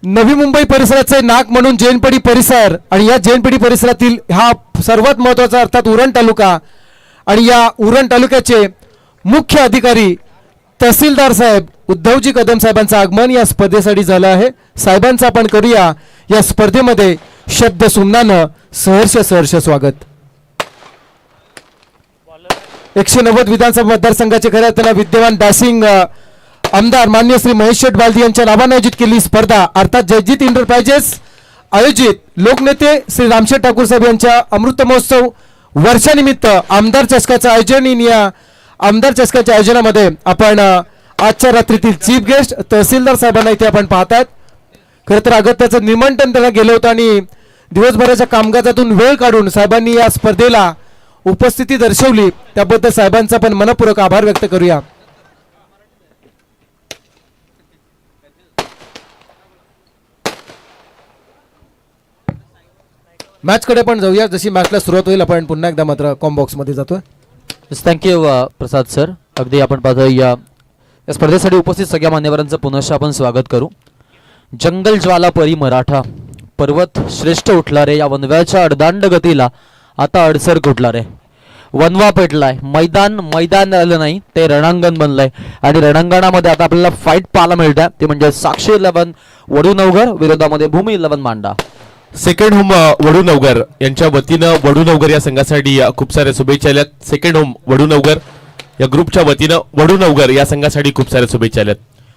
नवी मुंबई परिसराचे नाक म्हणून जैनपडी परिसर आणि या जैनपडी परिसरातील हा सर्वात महत्त्वाचा अर्थात उरण तालुका आणि या उरण तालुक्याचे मुख्य अधिकारी तहसीलदार साहेब उद्धवजी कदम साहेबांचं आगमन या स्पर्धेसाठी झालं आहे. साहेबांचं आपण करूया या स्पर्धेमध्ये शब्द सुमनानं सहर्ष स्वागत. 190 विधानसभा मतदारसंघाचे खऱ्या अर्थाने विद्यमान डॅशिंग आमदार मान्य श्री महेश शेठ बालदी यांच्या नावाने आयोजित केलेली स्पर्धा अर्थात जयजीत इंटरप्राइजेस आयोजित लोकनेते श्री रामशेठ ठाकूर साहेब यांच्या अमृत महोत्सव वर्षानिमित्त आमदार चषकाचं आयोजन. या आमदार चषकाच्या आयोजनामध्ये आपण आजच्या रात्रीतील चीफ गेस्ट तहसीलदार साहेबांना इथे आपण पाहतात. खरं तर अगत्याचं निमंत्रण त्यांना गेलं होतं आणि दिवसभराच्या कामकाजातून वेळ काढून साहेबांनी या स्पर्धेला उपस्थिती दर्शवली त्याबद्दल साहेबांचा पण मनपूर्वक आभार व्यक्त करूया. मॅच कडे पण जाऊया. जशी मॅचला सुरुवात होईल आपण पुन्हा एकदा मात्र कॉम्बॉक्स मध्ये जातोय. थँक्यू प्रसाद सर. अगदी आपण पाहतो या स्पर्धेसाठी उपस्थित सगळ्या मान्यवरांचं पुनश्च आपण स्वागत करू. जंगल ज्वाला परी मराठा पर्वत श्रेष्ठ उठला रे. या वनव्याच्या अर्धांड गतीला आता अडसर कुठला रे. वनवा पेटलाय. मैदान राहिलं नाही ते रणांगण बनलंय आणि रणांगणामध्ये आता आपल्याला फाईट पाहायला मिळत ते म्हणजे साक्षी 11 वडूनवघर विरोधामध्ये भूमी 11 मांडा. सेकंड होम वडूनवगर यांच्या वतीनं वडूनवगर या संघासाठी खूप साऱ्या शुभेच्छा आल्यात. सेकंड होम वडूनवगर या ग्रुपच्या वतीनं वडूनवगर या संघासाठी खूप साऱ्या शुभेच्छा आल्यात.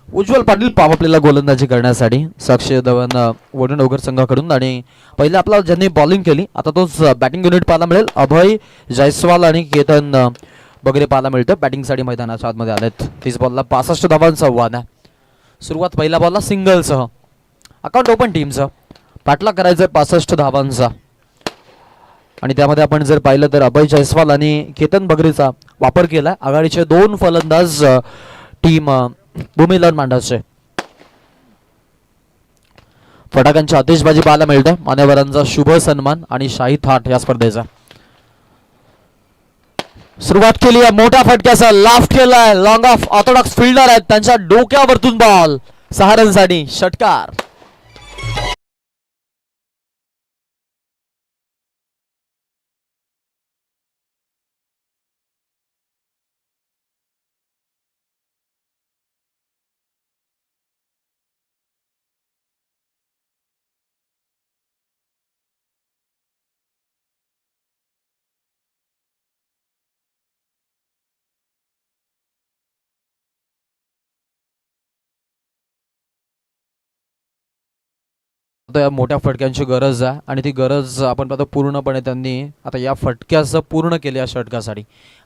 उज्ज्वल पाटील आपल्याला गोलंदाजी करण्यासाठी साक्षी धवन वडूनवगर संघाकडून आणि पहिले आपला ज्यांनी बॉलिंग केली आता तोच बॅटिंग युनिट पाहायला मिळेल. अभय जयस्वाल आणि केतन वगैरे पाहायला मिळतं बॅटिंगसाठी मैदानाच्या आतमध्ये आलेत. 30 बॉलला 65 धावांचं आव्हान आहे. सुरुवात पहिल्या बॉलला सिंगलसह अकाउंट ओपन टीमचं पाटला करायचं 65 धावांचा आणि त्यामध्ये आपण जर पाहिलं तर अभय जयस्वाल आणि केतन बगरेचा वापर केला. आघाडीचे 2 फलंदाज टीम भूमी 11 मांडाचे. फटाक्यांची आतिषबाजी पाहायला मिळते. मान्यवरांचा शुभ सन्मान आणि शाही थाट या स्पर्धेचा. सुरुवात केली आहे मोठ्या फटक्याचा. लाफ्ट केलाय. लॉंग ऑफ ऑर्थोडॉक्स फिल्डर आहेत त्यांच्या डोक्यावरतून बॉल 6 रनसाठी षटकार. या मोठ्या फटक्यांची गरज आहे आणि ती गरज आपण पाहतो पूर्णपणे त्यांनी आता या फटक्याचं पूर्ण केले या षटकासाठी.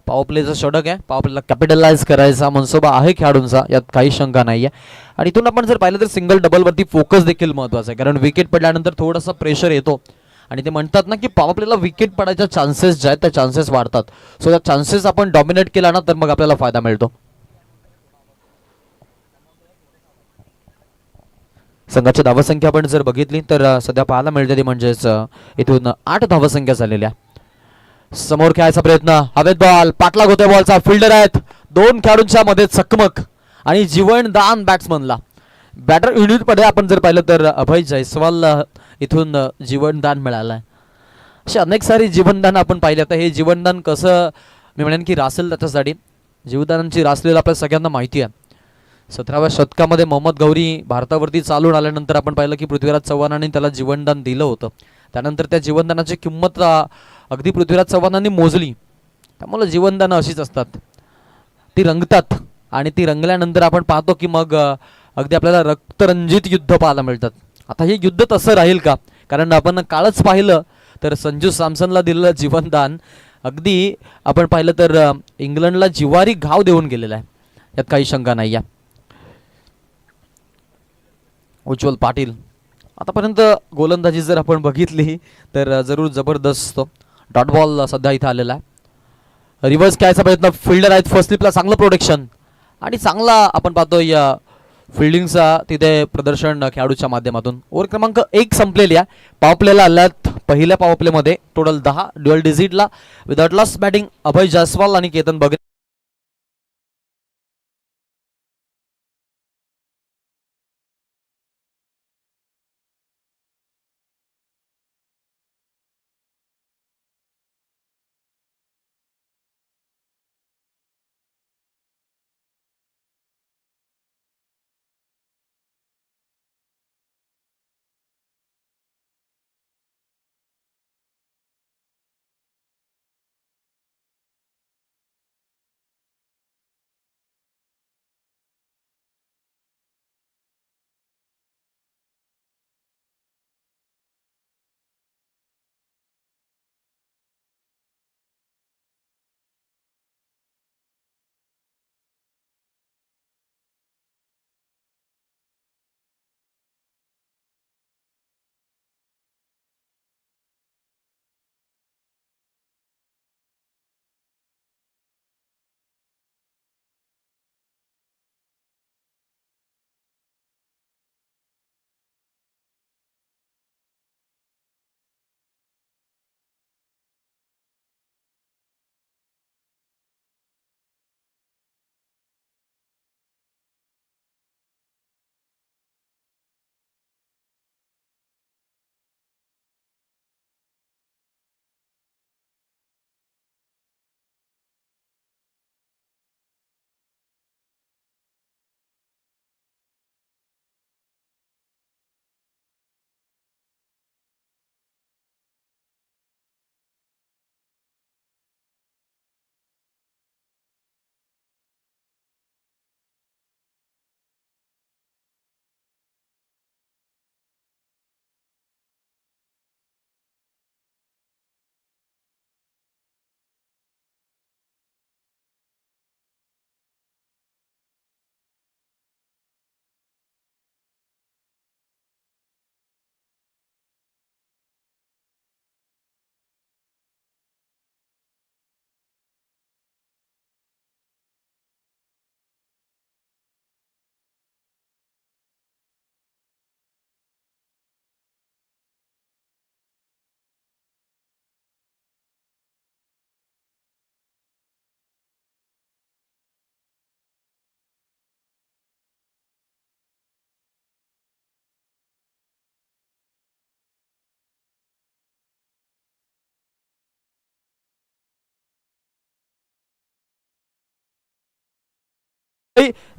पॉवर प्लेचं षटक आहे. पॉवर प्लेला कॅपिटलाइज करायचा मनसोबा आहे खेळाडूंचा यात काही शंका नाही आहे. आणि इथून आपण जर पाहिलं तर सिंगल डबलवरती फोकस देखील महत्त्वाचा आहे कारण विकेट पडल्यानंतर थोडासा प्रेशर येतो आणि ते म्हणतात ना की पॉवर प्लेला विकेट पडायच्या चान्सेस जे आहेत त्या चान्सेस वाढतात. सो त्या चान्सेस आपण डॉमिनेट केला ना तर मग आपल्याला फायदा मिळतो. संघाची धावसंख्या आपण जर बघितली तर सध्या पाहायला मिळते ती म्हणजेच इथून 8 धावसंख्या झालेल्या. समोर खेळायचा प्रयत्न. हवेत बॉल. पाठलाग होतोय बॉलचा. फिल्डर आहेत. 2 खेळाडूंच्या मध्ये चकमक आणि जीवनदान बॅट्समनला. बॅटर युनिटमध्ये आपण जर पाहिलं तर अभय जयस्वाल इथून जीवनदान मिळालं आहे. असे अनेक सारे जीवनदान आपण पाहिले. आता हे जीवनदान कसं मी म्हणेन की रासेल त्याच्यासाठी जीवदानांची रासलेलं आपल्या सगळ्यांना माहिती आहे. 17व्या शतकामध्ये मोहम्मद गौरी भारतावरती चालून आल्यानंतर आपण पाहिलं की पृथ्वीराज चव्हाणांनी त्याला जीवनदान दिलं होतं. त्यानंतर त्या जीवनदानाची किंमत अगदी पृथ्वीराज चव्हाणांनी मोजली. त्यामुळे जीवनदानं अशीच असतात. ती रंगतात आणि ती रंगल्यानंतर आपण पाहतो की मग अगदी आपल्याला रक्तरंजित युद्ध पाहायला मिळतात. आता हे युद्ध तसं राहील का? कारण आपण कालच पाहिलं तर संजू सॅमसनला दिलेलं जीवनदान अगदी आपण पाहिलं तर इंग्लंडला जिवारी घाव देऊन गेलेला आहे. यात काही शंका नाही आहे. उज्ज्वल पाटील आतापर्यंत गोलंदाजी जर आपण बघितली तर जरूर जबरदस्त. डॉट बॉल सध्या इथं आलेला आहे. रिव्हर्स खेळायचा प्रयत्न. फिल्डर आहेत. फर्स्ट स्लिपला चांगलं प्रोटेक्शन आणि चांगला आपण पाहतो या फिल्डिंगचा तिथे प्रदर्शन खेळाडूच्या माध्यमातून. ओव्हर क्रमांक 1 संपलेली आहे. पॉवर प्लेला आल्यात. पहिल्या पॉवर प्लेमध्ये टोटल 10 ड्युअल डिजिटला without loss batting Abhay Jaiswal आणि केतन बगरे.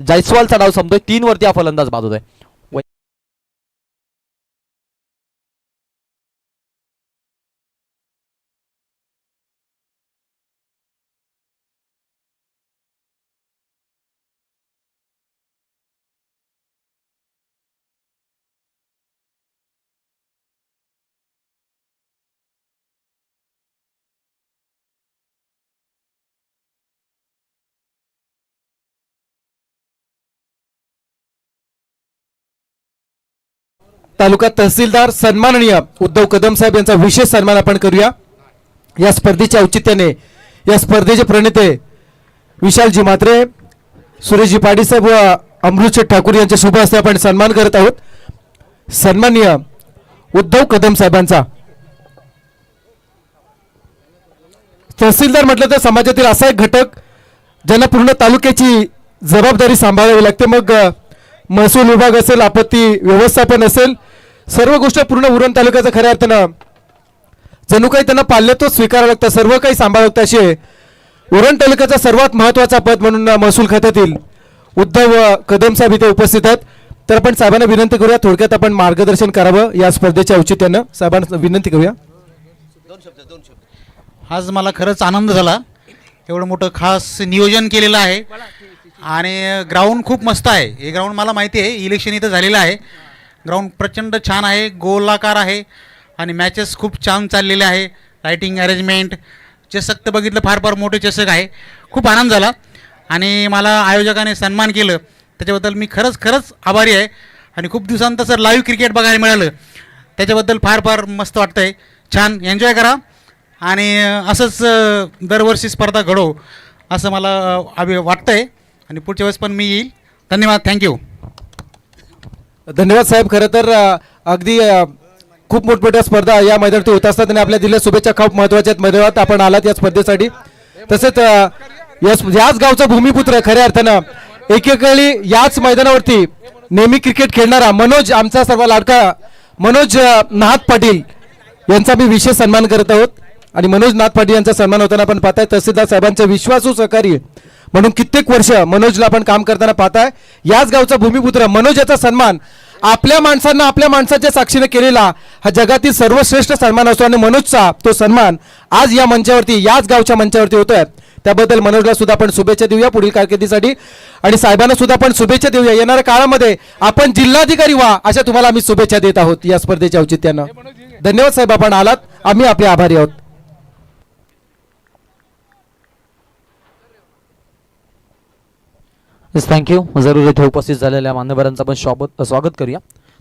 जायस्वालचा डाव संपतोय 3 वरती हा फलंदाज बाद होतोय. तालुका तहसीलदार सन्माननीय उद्धव कदम साहेब यांचा विशेष सन्मान आपण करूया. या स्पर्धेच्या औचित्याने या स्पर्धेचे प्रणेते विशालजी म्हात्रे, सुरेशजी पाडी साहेब व अमृतशेठ ठाकूर यांच्या शुभ हस्ते आपण सन्मान करत आहोत. सन्माननीय उद्धव कदम साहेबांचा. तहसीलदार म्हटलं तर समाजातील असा एक घटक ज्यांना पूर्ण तालुक्याची जबाबदारी सांभाळावी लागते. मग महसूल विभाग असेल, आपत्ती व्यवस्थापन असेल, सर्व गोष्ट पूर्ण उरण तालुक्याचं खऱ्या अर्थानं जणू काही त्यांना पाल्यत्व स्वीकारावं लागतं, सर्व काही सांभाळावं लागतं. असे उरण तालुक्याचा सर्वात महत्त्वाचा पद म्हणून महसूल खात्यातील उद्धव कदम साहेब इथे उपस्थित आहेत. तर आपण साहेबांना विनंती करूया, थोडक्यात आपण मार्गदर्शन करावं या स्पर्धेच्या औचित्यानं. साहेबांना विनंती करूया. आज मला खरंच आनंद झाला. एवढं मोठं खास नियोजन केलेलं आहे आणि ग्राउंड खूप मस्त आहे. हे ग्राउंड मला माहिती आहे, इलेक्शन इथं झालेलं आहे. ग्राउंड प्रचंड छान आहे, गोलाकार आहे आणि मॅचेस खूप छान चाललेले आहे. लाईटिंग अरेंजमेंट, चषक तर बघितलं, फार फार मोठे चषक आहे. खूप आनंद झाला आणि मला आयोजकाने सन्मान केलं त्याच्याबद्दल मी खरंच आभारी आहे. आणि खूप दिवसांत सर लाईव्ह क्रिकेट बघायला मिळालं त्याच्याबद्दल फार फार मस्त वाटतं आहे. छान एन्जॉय करा आणि असंच दरवर्षी स्पर्धा घडो असं मला वाटतं आहे आणि पुढच्या वेळेस पण मी येईल. धन्यवाद, थँक्यू. धन्यवाद साहेब. खरं तर अगदी खूप मोठमोठ्या स्पर्धा या मैदानात होत असतात आणि आपल्या दिल्या शुभेच्छा खूप महत्त्वाच्या आहेत. मैदानात आपण आलात या स्पर्धेसाठी. तसेच याच गावचा भूमिपुत्र खऱ्या अर्थानं एकेकाळी याच मैदानावरती नेहमी क्रिकेट खेळणारा मनोज, आमचा सर्व लाडका मनोज नाथ पाटील यांचा मी विशेष सन्मान करत आहोत. आणि मनोज नाथ पाटील यांचा सन्मान होताना आपण पाहताय तहसीलदार साहेबांचे विश्वासू सहकारी म्हणून कित्येक वर्ष मनोजला आपण काम करताना पाहताय. याच गावचा भूमिपुत्र मनोज याचा सन्मान आपल्या माणसांना, आपल्या माणसाच्या साक्षीने केलेला हा जगातील सर्वश्रेष्ठ सन्मान असतो आणि मनोजचा तो सन्मान आज या मंचावरती, याच गावच्या मंचावरती होतोय. त्याबद्दल मनोजला सुद्धा आपण शुभेच्छा देऊया पुढील कारकिर्दीसाठी आणि साहेबांना सुद्धा आपण शुभेच्छा देऊया. येणाऱ्या काळामध्ये आपण जिल्हाधिकारी व्हा अशा तुम्हाला आम्ही शुभेच्छा देत आहोत या स्पर्धेच्या औचित्यानं. धन्यवाद साहेब, आपण आलात, आम्ही आपले आभारी आहोत. थँक्यू. जरूर इथे उपस्थित झालेल्या मान्यवरांचं आपण स्वागत करूया.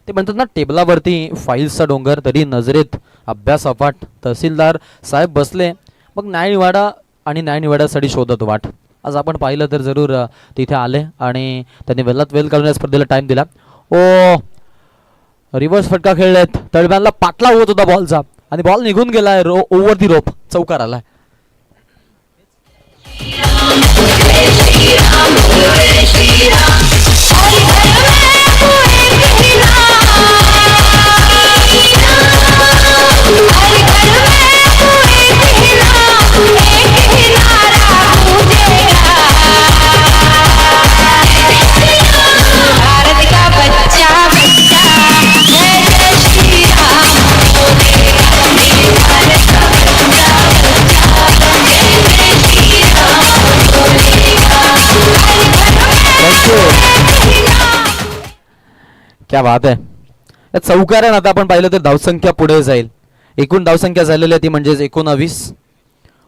ते म्हणतात ना, टेबलावरती फाईल्सचा डोंगर तरी नजरेत अभ्यास अफाट. तहसीलदार साहेब बसले मग न्यायनिवाडा आणि न्यायनिवाड्यासाठी शोधत वाट. आज आपण पाहिलं तर जरूर तिथे आले आणि त्यांनी वेलात वेल घालून या स्पर्धेला टाइम दिला. रिव्हर्स फटका खेळलेत, तळव्यांना पाटला होत होता बॉलचा आणि बॉल निघून गेलाय ओव्हर दी रोप, चौकार आलाय. क्या बात आहे. या चौकारानं आता आपण पाहिलं तर धावसंख्या पुढे जाईल. एकूण धावसंख्या झालेली आहे ती म्हणजे 19.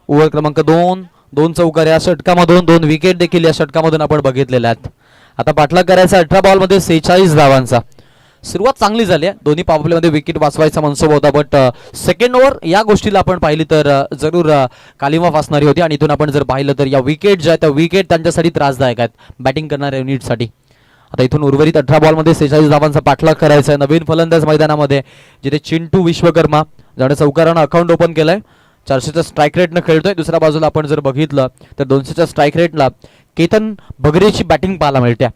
ओव्हर क्रमांक 2, 2 चौकार या षटकामधून, 2 विकेट देखील या षटकामधून आपण बघितलेल्या आहेत. आता पाठलाग करायचा 18 बॉलमध्ये 46 धावांचा. सुरुवात चांगली झाली आहे, दोन्ही पॉवर प्लेमध्ये विकेट वाचवायचा मनसुबा होता, बट सेकंड ओव्हर या गोष्टीला आपण पाहिली तर जरूर कालिमा फासणारी होती. आणि इथून आपण जर पाहिलं तर या विकेट ज्या त्या विकेट त्यांच्यासाठी त्रासदायक आहेत बॅटिंग करणाऱ्या युनिटसाठी. आता इथून उर्वरित 18 बॉलमध्ये 46 धावांचा पाठलाग करायचा आहे. नवीन फलंदाज मैदानामध्ये जिथे चिंटू विश्वकर्मा ज्याने चौकारानं अकाउंट ओपन केलंय, 400च्या स्ट्राईक रेटनं खेळतोय. दुसऱ्या बाजूला आपण जर बघितलं तर 200च्या स्ट्राईक रेटला केतन बगरेची बॅटिंग पाहायला मिळते.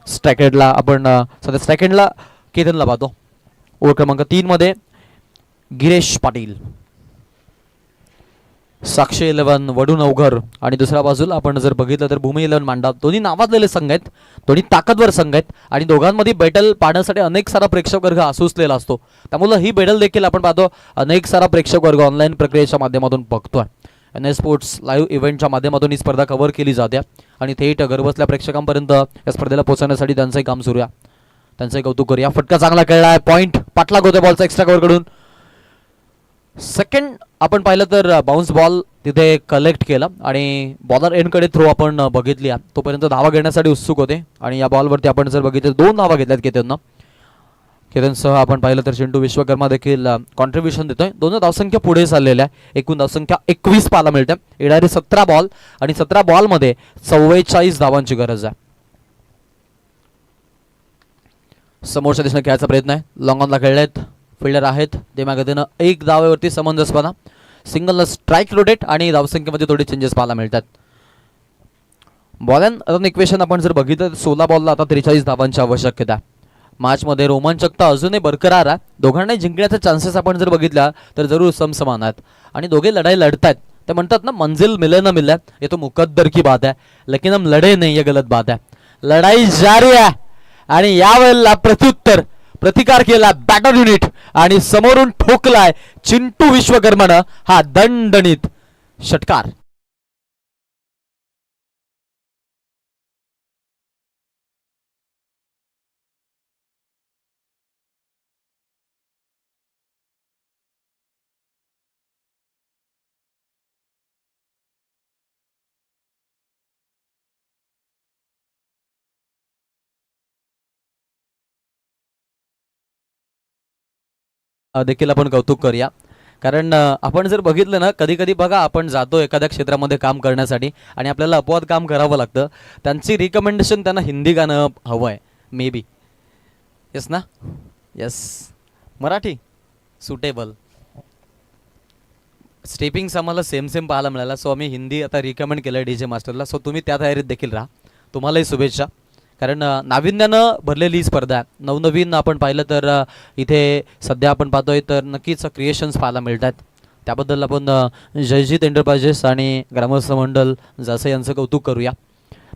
स्ट्राईक रेटला आपण सध्या स्ट्राईक रेटला केतनला पाहतो. ओव्हर क्रमांक 3 मध्ये गिरीश पाटील. साक्षी 11 वडू नवघर आणि दुसऱ्या बाजूला आपण जर बघितलं तर भूमी 11 मांडा. दोन्ही नावाजलेले संघ आहेत, दोन्ही ताकदवर संघ आहेत आणि दोघांमध्ये बॅटल पाहण्यासाठी अनेक सारा प्रेक्षक वर्ग आसुसलेला असतो. त्यामुळे ही बॅटल देखील आपण पाहतो अनेक सारा प्रेक्षक वर्ग ऑनलाईन प्रक्रियेच्या माध्यमातून बघतोय. NS स्पोर्ट्स लाईव्ह इव्हेंटच्या माध्यमातून ही स्पर्धा कव्हर केली जाते आणि थेट घरबसल्या प्रेक्षकांपर्यंत या स्पर्धेला पोहोचण्यासाठी त्यांचंही काम सुरू आहे. त्यांचंही कौतुक करूया. फटका चांगला खेळला आहे, पॉईंट पाठलाग होते बॉलचा एक्स्ट्रा कव्हर कडून. सेकंड आपण पाहिलं तर बाउन्स बॉल तिथे कलेक्ट केला आणि बॉलर एंडकडे थ्रो आपण बघितली. तोपर्यंत धावा घेण्यासाठी उत्सुक होते आणि या बॉलवरती आपण जर बघितलं 2 धावा घेतल्यात केतननं. केतनसह आपण पाहिलं तर चिंटू विश्वकर्मा देखील कॉन्ट्रीब्युशन देतोय. 2 धावसंख्या पुढे चाललेल्या आहे. एकूण धावसंख्या 21 पाहायला मिळते. येणारे 17 बॉल आणि 17 बॉलमध्ये 44 धावांची गरज आहे. समोरच्या दिशेने खेळायचा प्रयत्न आहे. लॉंग ऑनला खेळलेत, फिल्डर आहेत ते मागतीनं 1 धावेवरती समंजसपणा. सिंगल स्ट्राईक रोटेट आणि धावसंख्येमध्ये थोडे चेंजेस पाहायला मिळतात. बॉल अँड रन इक्वेशन आपण जर बघितलं 16 बॉलला आता 43 धावांची आवश्यकता. मॅचमध्ये रोमांचकता अजूनही बरकरार आहे. दोघांनाही जिंकण्याचे चान्सेस आपण जर बघितल्या तर जरूर समसमान आहेत आणि दोघे लढाई लढतायत. ते म्हणतात ना, मंजिल मिले ना मिले ये तो मुकद्दर की बात है, लेकिन हम लढे नहीं ये गलत बात है. लढाई जारी आहे आणि यावेळेला प्रतिकार केला बॅटर युनिट आणि समोरून ठोकलाय चिंटू विश्वकर्मानं हा दणदणीत षटकार. देखील आपण कौतुक करूया. कारण आपण जर बघितलं ना, कधी कधी बघा आपण जातो एखाद्या क्षेत्रामध्ये काम करण्यासाठी आणि आपल्याला अपवाद काम करावं लागतं. त्यांची रिकमेंडेशन त्यांना हिंदी गाणं हवं आहे मे बी. येस ना? येस. मराठी सुटेबल स्टेपिंग्स आम्हाला सेम पाहायला मिळाला. सो आम्ही हिंदी आता रिकमेंड केलं आहे DJ मास्टरला. सो तुम्ही त्या तयारीत देखील राहा. तुम्हालाही शुभेच्छा. कारण नाविन्यानं भरलेली ही स्पर्धा आहे. नवनवीन आपण पाहिलं तर इथे सध्या आपण पाहतोय तर नक्कीच क्रिएशन्स पाहायला मिळतात. त्याबद्दल आपण जयजीत एंटरप्राइजेस आणि ग्रामस्थ मंडळ जसं यांचं कौतुक करूया.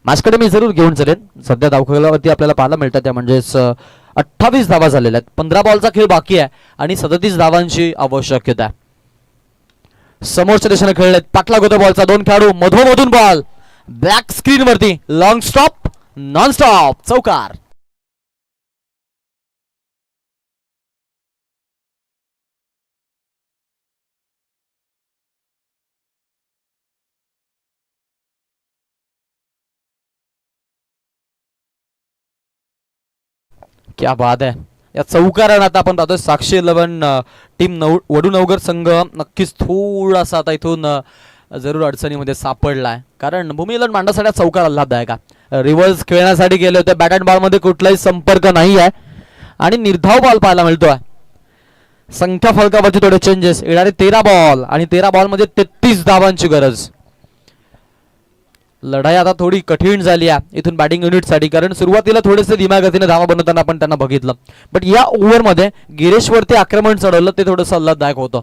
मॅचकडे मी जरूर घेऊन चलेन. सध्या धावखेळावरती आपल्याला पाहायला मिळतात त्या म्हणजेच 28 धावा झालेल्या आहेत. 15 बॉलचा खेळ बाकी आहे आणि 37 धावांची आवश्यकता आहे. समोरच्या दिशेने खेळलेत, पाठलाग होतो बॉलचा. 2 खेळाडू मधोमधून बॉल ब्लॅक स्क्रीन वरती लॉंग स्टॉप नॉन स्टॉप चौकार. क्या बात आहे. या चौकारानं आता आपण पाहतोय साक्षी 11 टीम वडू नवघर संघ नक्कीच थोडासा आता इथून जरूर अडचणीमध्ये सापडलाय. कारण भूमी 11 मांडासाठी चौकार आल्हाददायक आहे. रिव्हर्स खेळण्यासाठी गेले होते. बॅट अँड बॉल मध्ये कुठलाही संपर्क नाही आहे आणि निर्धाव बॉल पाहायला मिळतोय. संख्या फलकावरती थोडे चेंजेस. येणारे 13 बॉल आणि 13 बॉल मध्ये 33 धावांची गरज. लढाई आता थोडी कठीण झाली आहे इथून बॅटिंग युनिटसाठी. कारण सुरुवातीला थोडेसे धीम्या गतीने धावा बनवताना आपण त्यांना बघितलं. बट या ओव्हरमध्ये गिरीशवरती आक्रमण चढवलं ते थोडंसं आल्हाददायक होतं.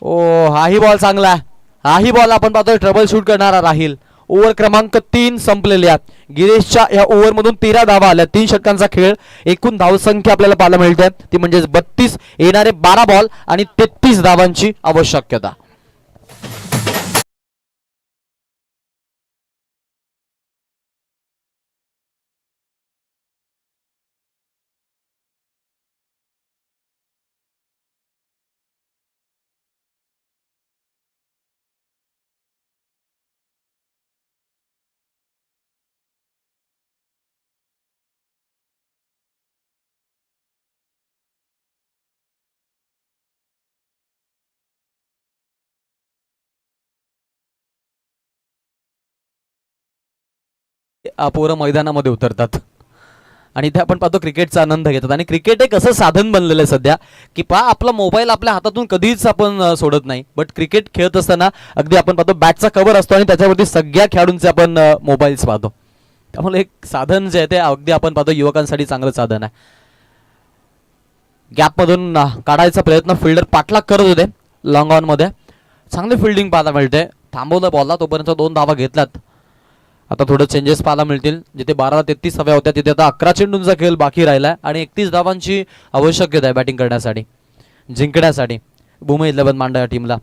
ओ हाही बॉल चांगला आहे. हाही बॉल आपण पाहतोय ट्रबल शूट करणारा राहील. ओव्हर क्रमांक 3 संपलेले आहेत. गिरीशच्या या ओव्हर मधून 13 धावा आल्या. 3 षटकांचा खेळ. एकूण धावसंख्या आपल्याला पाहायला मिळते ती म्हणजे 32. येणारे 12 बॉल आणि 33 धावांची आवश्यकता. पोरं मैदानामध्ये उतरतात आणि इथे आपण पाहतो क्रिकेटचा आनंद घेतात. आणि क्रिकेट एक असं साधन बनलेलं आहे सध्या की आपला मोबाईल आपल्या हातातून कधीच आपण सोडत नाही. बट क्रिकेट खेळत असताना अगदी आपण पाहतो बॅटचा कव्हर असतो आणि त्याच्यावरती सगळ्या खेळाडूंचे आपण मोबाईल्स पाहतो. त्यामुळे एक साधन जे आहे ते अगदी आपण पाहतो युवकांसाठी चांगलं साधन आहे. गॅपमधून काढायचा प्रयत्न फिल्डर पाठलाग करत होते लॉंग ऑन मध्ये. चांगली फिल्डिंग पाहायला मिळते. थांबवलं बॉलला, तोपर्यंत 2 धावा घेतल्यात. आता थोडं चेंजेस पाहायला मिळतील. जिथे 12-33 हव्या होत्या तिथे आता 11 चेंडूंचा खेळ बाकी राहिला आणि 31 धावांची आवश्यकता आहे बॅटिंग करण्यासाठी, जिंकण्यासाठी मुंबई 11 मांडा या टीमला.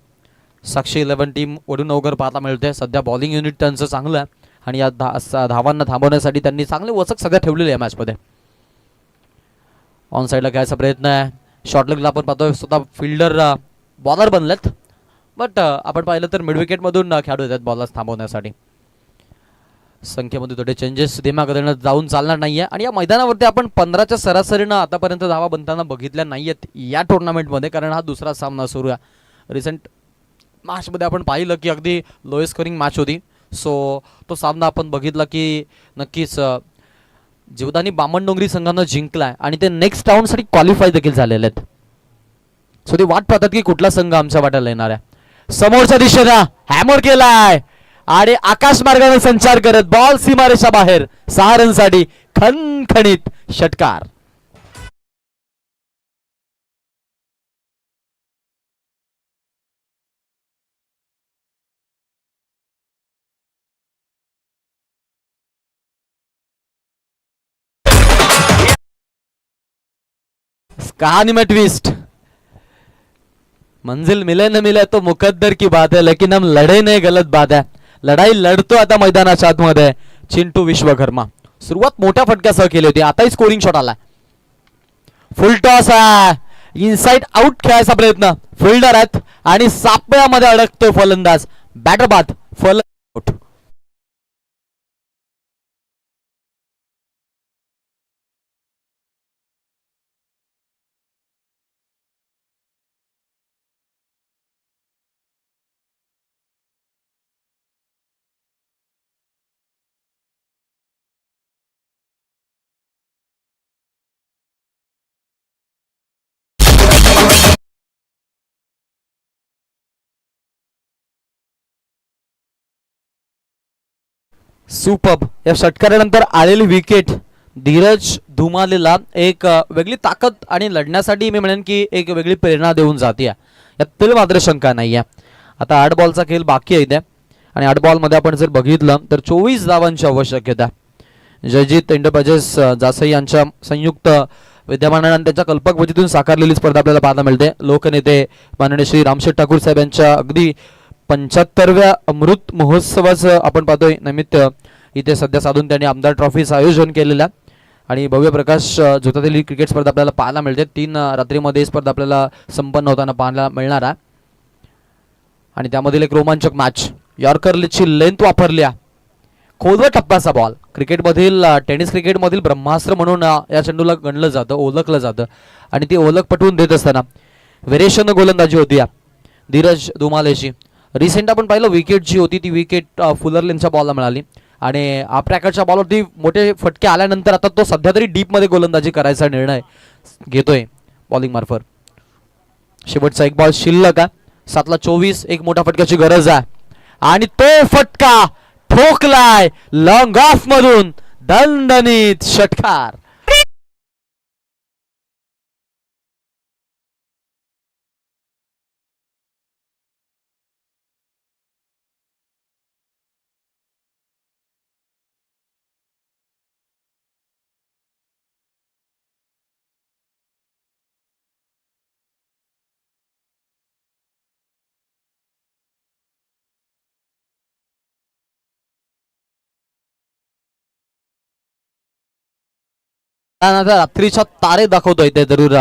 साक्षी 11 टीम वडून अवघड पाहायला मिळते. सध्या बॉलिंग युनिट त्यांचं चांगलं आहे आणि या धावांना थांबवण्यासाठी त्यांनी चांगले वचक सध्या ठेवलेले आहे मॅचमध्ये. ऑन साईडला खेळायचा प्रयत्न आहे. शॉर्टलेगला आपण पाहतोय स्वतः फिल्डर बॉलर बनलेत, बट आपण पाहिलं तर मिड विकेटमधून खेळाडू येतात बॉलर्स थांबवण्यासाठी. संख्येमध्ये थोडे चेंजेस दिमाग जाऊन चालणार नाहीये आणि या मैदानावरती आपण 15च्या सरासरीनं आतापर्यंत धावा बनताना बघितल्या नाहीयेत या टुर्नामेंटमध्ये, कारण हा दुसरा सामना सुरू आहे. रिसेंट मॅचमध्ये आपण पाहिलं की अगदी लोएस्ट स्कोरिंग मॅच होती. सो तो सामना आपण बघितला की नक्कीच जीवदानी बामणडोंगरी संघानं जिंकलाय आणि ते नेक्स्ट राऊंडसाठी क्वालिफाय देखील झालेले आहेत. सो ते वाट पाहतात की कुठला संघ आमच्या वाट्याला येणार आहे. समोरच्या दिशेनं हॅमर केलाय आणि आकाश मार्गाने संचार करत बॉल सीमारेषा बाहेर. 6 रनसाठी खणखणीत षटकार. कहानी में ट्विस्ट. मंजिल मिले न मिले तो मुकद्दर की बात है, लेकिन हम लढे नहीं गलत बात है. लढाई लढतो आता मैदानाच्या आतमध्ये चिंटू विश्वकर्मा. सुरुवात मोठ्या फटक्यासह केली होती, आताही स्कोरिंग शॉट आला. फुल टॉस आहे, इनसाइड आउट खेळायचा प्रयत्न. फिल्डर आहेत आणि सापळ्यामध्ये अडकतो फलंदाज. बॅटर बाद, फलंदाज आउट. सुपर्ब. या षटकारानंतर आलेली विकेट धीरज धुमालेला एक वेगळी ताकद आणि लढण्यासाठी मी म्हणेन की एक वेगळी प्रेरणा देऊन जाते. यात मात्र शंका नाही आहे. आता 8 बॉलचा खेळ बाकी आहे इथे आणि 8 बॉलमध्ये आपण जर बघितलं तर 24 धावांची आवश्यकता. जयजीत एंटरप्राइजेस जासई यांच्या संयुक्त विद्यमानाने त्यांच्या कल्पकवतीतून साकारलेली स्पर्धा आपल्याला पाहायला मिळते. लोकनेते माननीय श्री रामशेठ ठाकूर साहेब यांच्या अगदी 75व्या अमृत महोत्सवाचं आपण पाहतोय निमित्त इथे सध्या साधून त्यांनी आमदार ट्रॉफीचं आयोजन केलेलं आणि भव्य प्रकाश झोतातील क्रिकेट स्पर्धा आपल्याला पाहायला मिळते. 3 रात्रीमध्ये स्पर्धा आपल्याला संपन्न होताना पाहायला मिळणार आहे आणि त्यामधील एक रोमांचक मॅच. यॉर्करची लेंथ वापरल्या, खोलवर टप्प्याचा बॉल. क्रिकेटमधील टेनिस क्रिकेटमधील ब्रह्मास्त्र म्हणून या चेंडूला गणलं जातं, ओळखलं जातं आणि ती ओळख पटवून देत असताना व्हेरिएशन गोलंदाजी होती धीरज धुमालेची. रिसेंट आपण पाहिलं विकेट जी होती ती विकेट फुलरलेनच्या बॉलला मिळाली आणि आपल्याकडच्या बॉलवरती मोठे फटके आल्यानंतर आता तो सध्या तरी डीपमध्ये गोलंदाजी करायचा निर्णय घेतोय बॉलिंग मार्फत. शेवटचा एक बॉल शिल्लक आहे. 7ला 24, एक मोठ्या फटक्याची गरज आहे आणि तो फटका ठोकलाय लॉंग ऑफ मधून. दणदणीत षटकार. रात्रीच्या तारे दाखवतोय ते जरूर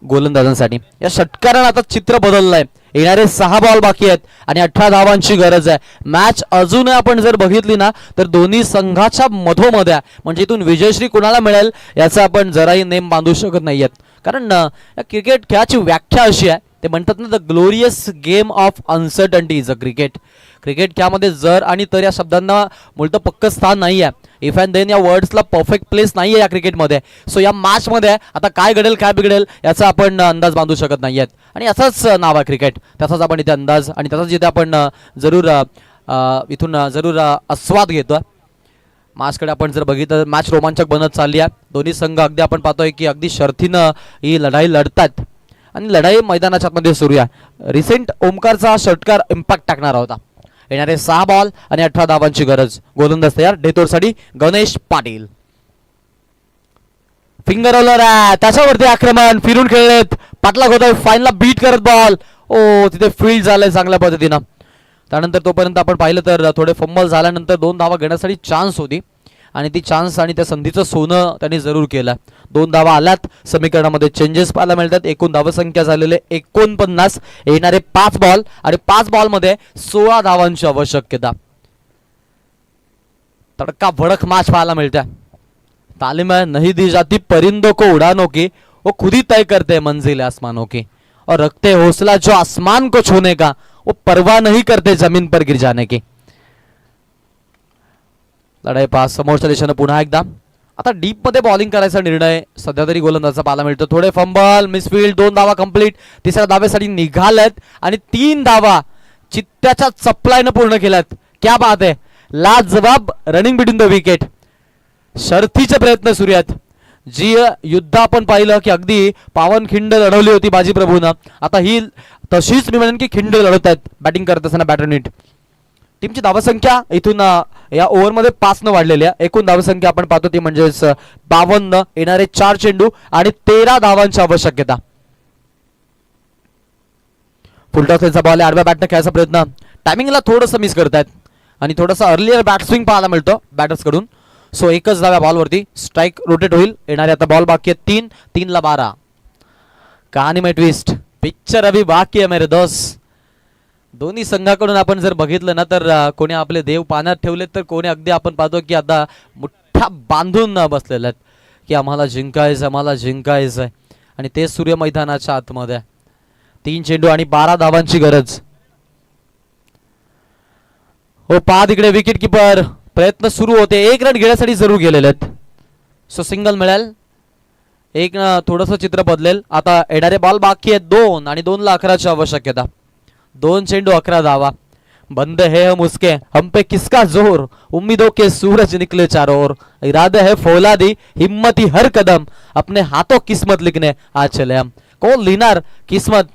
गोलंदाजांसाठी. या षटकारानं आता चित्र बदललंय. येणारे 6 बॉल बाकी आहेत आणि 18 धावांची गरज आहे. मॅच अजून आपण जर बघितली ना तर दोन्ही संघाच्या मधोमध आहे, म्हणजे इथून विजयश्री कुणाला मिळेल याचा आपण जराही नेम बांधू शकत नाहीयेत. कारण या क्रिकेट खेळाची व्याख्या अशी आहे, ते म्हणतात ना the glorious game of uncertainty is a cricket. Cricket खेळामध्ये जर आणि तर या शब्दांना मूलतः पक्क स्थान नाही आहे. इफ अँड देन या वर्ड्सला परफेक्ट प्लेस नाही आहे या क्रिकेटमध्ये. सो या मॅचमध्ये आता काय घडेल काय बिघडेल याचा आपण अंदाज बांधू शकत नाही आहेत आणि याचाच नाव आहे क्रिकेट. त्याचाच आपण इथे अंदाज आणि त्याचाच इथे आपण जरूर इथून जरूर आस्वाद घेतो. मॅचकडे आपण जर बघितलं मॅच रोमांचक बनत चालली आहे. दोन्ही संघ अगदी आपण पाहतोय की अगदी शर्थीनं ही लढाई लढतात आणि लढाई मैदानाच्या आतमध्ये सुरू आहे. रिसेंट ओमकारचा षटकार इम्पॅक्ट टाकणारा होता. येणारे 6 बॉल आणि 18 धावांची गरज. गोलंदाज तयार डेतोरसाठी गणेश पाटील. फिंगर रोलर आहे त्याच्यावरती आक्रमण फिरून खेळलेत. पाटलाग होतोय फाईनला बीट करत बॉल. ओ तिथे फील्ड झालंय चांगल्या पद्धतीनं. त्यानंतर तोपर्यंत आपण पाहिलं तर थोडे फंबल झाल्यानंतर 2 धावा घेण्यासाठी चान्स होती आणि ती चान्स आणि त्या संधीचं सोनं त्यांनी जरूर केलं. 2 धावा आल्यात. समीकरणामध्ये चेंजेस पाहायला मिळतात. एकूण धावसंख्या झालेले 49. येणारे 5 बॉल आणि 5 बॉलमध्ये 16 धावांची आवश्यकता. तडका भडक मॅच पाहायला मिळते. तालीम है नहीं दी जाती परिंदों को उड़ानों की, वो खुद ही तय करते हैं मंजिल आसमानों की, और रखते हौसला जो आसमान को छूने का, वो परवाह नहीं करते जमीन पर गिर जाने की. लढाई पास समोरच्या दिशेने पुन्हा एकदा. आता डीप मध्ये बॉलिंग करायचा निर्णय सध्या तरी गोलंदाजाचा पाहायला मिळतो. थोडे फंबल मिसफील्ड. 2 धावा कंप्लीट. तिसऱ्या धावेसाठी निघालेत आणि 3 धावा चित्त्याच्या चपलाईनं पूर्ण केल्यात. क्या बात आहे. लाजवाब रनिंग बिटवीन द विकेट. शर्थीचे प्रयत्न सुरू आहेत. जी युद्ध आपण पाहिलं की अगदी पावनखिंड लढवली होती बाजी प्रभूनं, आता ही तशीच मी म्हणेन की खिंड लढवत आहेत बॅटिंग करत असताना बॅटर नीट. टीमची धावसंख्या इथून या ओव्हरमध्ये 5 न वाढलेली आहे. एकूण धावसंख्या आपण पाहतो ती म्हणजेच 52. येणारे 4 चेंडू आणि 13 धावांची आवश्यकता. फुलटॉसचा बॉल आडव्या बॅटने खेळायचा प्रयत्न. टायमिंगला थोडंसं मिस करतायत आणि थोडंसं अर्लियर बॅट स्विंग पाहायला मिळतं बॅटर्स कडून. सो एकच धाव्या बॉलवरती स्ट्राईक रोटेट होईल. येणारे आता बॉल बाकी आहेत 3. 3 ला 12. कहाणी में ट्विस्ट. पिक्चर अभी बाकी आहे मेरे दोस्त. दोन्ही संघाकडून आपण जर बघितलं ना तर कोणी आपले देव पाण्यात ठेवलेत तर कोणी अगदी आपण पाहतो की आता मुठ्ठा बांधून बसलेले आहेत की आम्हाला जिंकायचं आम्हाला जिंकायचं. आणि ते सूर्य मैदानाच्या आतमध्ये. 3 चेंडू आणि 12 धावांची गरज. हो पहा तिकडे विकेट किपर प्रयत्न सुरू होते. 1 रन घेण्यासाठी जरूर गेलेले आहेत. सो सिंगल मिळेल. एक थोडंसं चित्र बदलेल. आता येणारे बॉल बाकी आहेत 2 आणि 2 ला 11ची आवश्यकता. 2 चेंडू 11 धावा. बंद है हम उसके हम पे किसका जोर, उम्मीदों के सूरज निकले चारों ओर, इरादे है फौलादी हिम्मती हर कदम, अपने हाथों किस्मत लिखने आज चले हम. कोण लिहिणार किस्मत